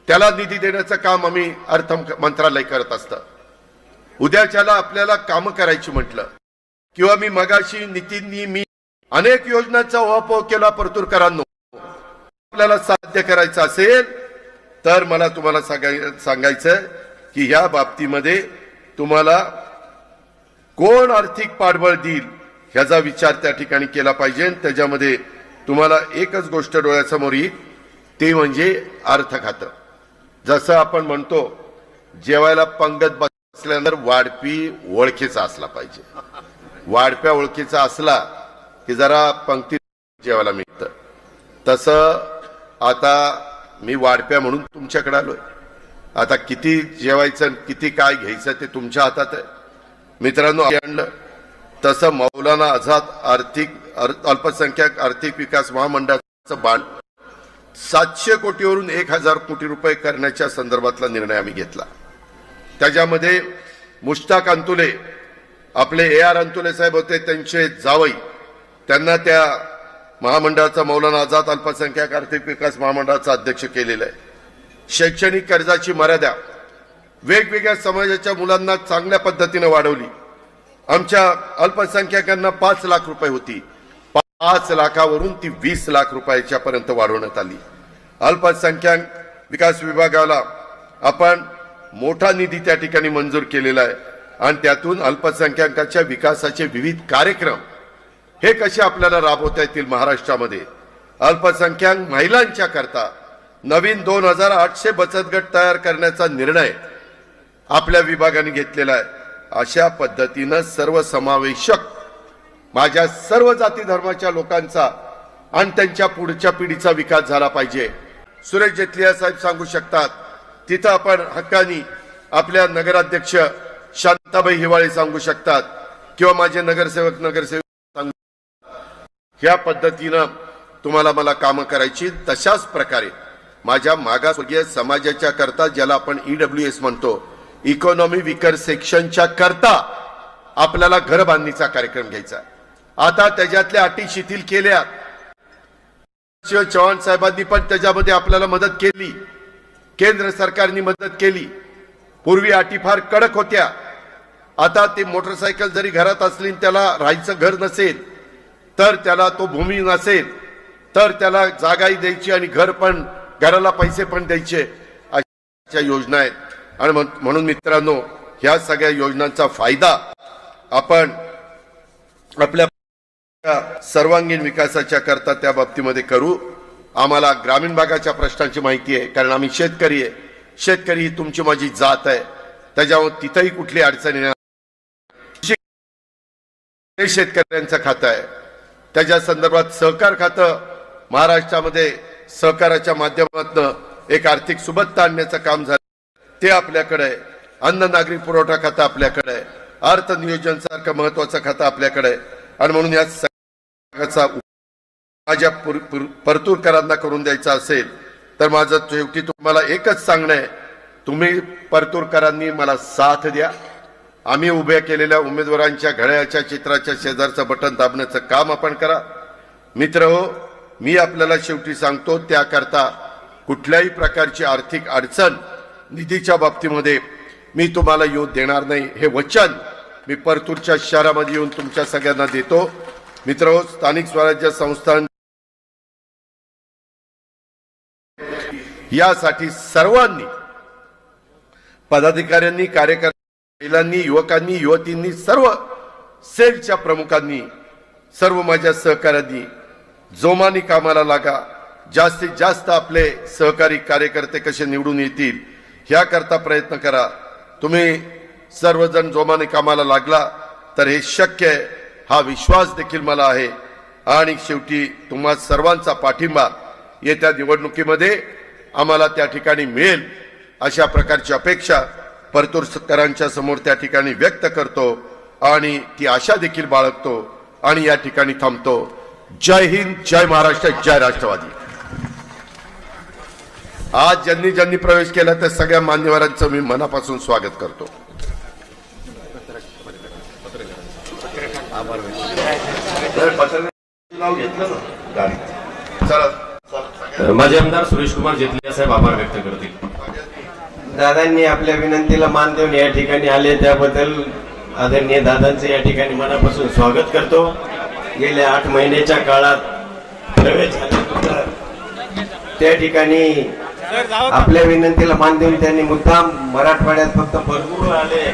B: त्याला निधी देण्याचं काम आम्ही अर्थ मंत्रालय करत असतं. उद्याच्याला आपल्याला कामं करायची म्हटलं किंवा मी मगाशी नितीननी मी अनेक योजनांचा उहापोह केला परतूरकरांनो, आपल्याला साध्य करायचं असेल तर मला तुम्हाला सांगायचं की ह्या बाबतीमध्ये तुम्हाला कोण आर्थिक पाठबळ देईल ह्याचा विचार त्या ठिकाणी केला पाहिजे. त्याच्यामध्ये तुम्हाला एकच गोष्ट डोळ्यासमोर येईल, ते म्हणजे अर्थ खातं. जसं आपण म्हणतो जेवायला पंगत बसल्यानंतर वाढपी ओळखीचा असला पाहिजे. वाढप्या ओळखीचा असला की जरा पंक्ती जेवायला मिळतं. तसं आता मी वाढप्या म्हणून तुमच्याकडे आलोय. आता किती जेवायचं किती काय घ्यायचं ते तुमच्या हातात आहे. मित्रांनो, आणलं तसं मौलाना आझाद अल्पसंख्याक आर्थिक विकास महामंडळाचं बांड 700 कोटीवरून 1000 कोटी रुपये करण्याच्या संदर्भातला निर्णय आम्ही घेतला. त्याच्यामध्ये मुश्ताक अंतुले, आपले AR अंतुले साहेब होते, त्यांचे जावई, त्यांना त्या महामंडळाचा मौलाना आझाद अल्पसंख्याक आर्थिक विकास महामंडळाचा अध्यक्ष केलेला आहे. शैक्षणिक कर्जाची मर्यादा वेगवेगळ्या समाजाच्या मुलांना चांगल्या पद्धतीने वाढवली. आमच्या अल्पसंख्याकांना 5 लाख रुपये होती, 5 लाखावरून ती 20 लाख रुपयाच्या पर्यंत वाढवण्यात आली. अल्पसंख्याक विकास विभागाला आपण मोठा निधी त्या ठिकाणी मंजूर केलेला आहे आणि त्यातून अल्पसंख्याकांच्या विकासाचे विविध कार्यक्रम हे कसे आपल्याला राबवता येतील महाराष्ट्रामध्ये. अल्पसंख्याक महिलांच्या करता नवीन 2800 बचत गट तयार करण्याचा निर्णय आपल्या विभागाने घेतलेला आहे. अशा पद्धतीनं सर्वसमावेशक माझ्या सर्व जाती धर्माच्या लोकांचा आणि त्यांच्या पुढच्या पिढीचा विकास झाला पाहिजे. सुरेश जेटलिया साहेब सांगू शकतात, तिथं आपण हक्कानी आपल्या नगराध्यक्ष शांताबाई हिवाळे सांगू शकतात, किंवा माझे नगरसेवक सांगू. ह्या पद्धतीनं तुम्हाला मला कामं करायची. तशाच प्रकारे माझ्या मागासवर्गीय समाजाच्या करता, ज्याला आपण EWS म्हणतो, इकॉनॉमी विकर सेक्शनच्या करता आपल्याला घर बांधणीचा कार्यक्रम घ्यायचा. आता त्याच्यातल्या अटी शिथिल केल्या. चव्हाण साहेबांनी पण त्याच्यामध्ये आपल्याला मदत केली, केंद्र सरकारने मदत केली. पूर्वी अटी फार कडक होत्या. आता ते मोटरसायकल जरी घरात असली, त्याला राहायचं घर नसेल तर, त्याला तो भूमी नसेल तर त्याला जागाही द्यायची आणि घराला पैसे पण द्यायचे. अशा योजना आहेत. आणि म्हणून मित्रांनो, ह्या सगळ्या योजनांचा फायदा आपण आपल्या सर्वांगीण विकासाच्या करता त्या बाबतीमध्ये करू. आम्हाला ग्रामीण भागाच्या प्रश्नांची माहिती आहे, कारण आम्ही शेतकरी आहे. शेतकरी ही तुमची माझी जात आहे, त्याच्यावर तिथंही कुठली अडचणी नाही. शेतकऱ्यांचं खातं आहे, त्याच्या संदर्भात सहकार खातं महाराष्ट्रामध्ये सहकाराच्या माध्यमातून एक आर्थिक सुबत्ता आणण्याचं काम झालं, ते आपल्याकडे आहे. अन्न नागरी पुरवठा खातं आपल्याकडे आहे. अर्थ नियोजन सारखं महत्वाचं खातं आपल्याकडे आहे. आणि म्हणून या सगळ्याचा माझ्या परतूरकरांना करून द्यायचा असेल तर माझं शेवटी तुम्हाला एकच सांगणं आहे, तुम्ही परतूरकरांनी मला साथ द्या. आम्ही उभ्या केलेल्या उमेदवारांच्या घड्याळाच्या चित्राच्या शेजारचं बटन दाबण्याचं काम आपण करा. मित्रहो, मी आपल्याला शेवटी सांगतो, त्याकरता कुठल्याही प्रकारची आर्थिक अडचण निधीच्या बाबतीमध्ये मी तुम्हाला येऊ देणार नाही, हे वचन मी परतूरच्या शहरामध्ये येऊन तुमच्या सगळ्यांना देतो. मित्रहो, स्थानिक स्वराज्य संस्था यासाठी सर्वांनी, पदाधिकाऱ्यांनी, कार्यकर्त्यांनी, महिलांनी, युवकांनी, युवतींनी, सर्व सेलच्या प्रमुखांनी, सर्व माझ्या सहकाऱ्यांनी जोमाने कामाला लागा. जास्तीत जास्त आपले सहकारी कार्यकर्ते कसे निवडून येतील ह्याकरता प्रयत्न करा. तुम्ही सर्वजण जोमाने कामाला लागला तर हे शक्य आहे, हा विश्वास देखील मला आहे. आणि शेवटी तुम्हा सर्वांचा पाठिंबा येत्या निवडणुकीमध्ये आम्हाला त्या ठिकाणी मिळेल अशा प्रकारची अपेक्षा परतूरकरांच्या समोर त्या ठिकाणी व्यक्त करतो आणि ती आशा देखील बाळगतो आणि या ठिकाणी थांबतो. जय हिंद, जय महाराष्ट्र, जय राष्ट्रवादी. आज ज्यांनी ज्यांनी प्रवेश केला त्या सगळ्या मान्यवरांचं मी मनापासून स्वागत करतो.
A: माझे आमदार सुरेश कुमार जेटलिया साहेब आभार व्यक्त करतील.
E: दादांनी आपल्या विनंतीला मान देऊन या ठिकाणी आले त्याबद्दल आदरणीय दादांचं या ठिकाणी मनापासून स्वागत करतो. गेल्या 8 महिन्याच्या काळात प्रवेश झाल्यानंतर त्या ठिकाणी आपल्या विनंतीला मान देऊन त्यांनी मुद्दाम मराठवाड्यात फक्त भरपूर आले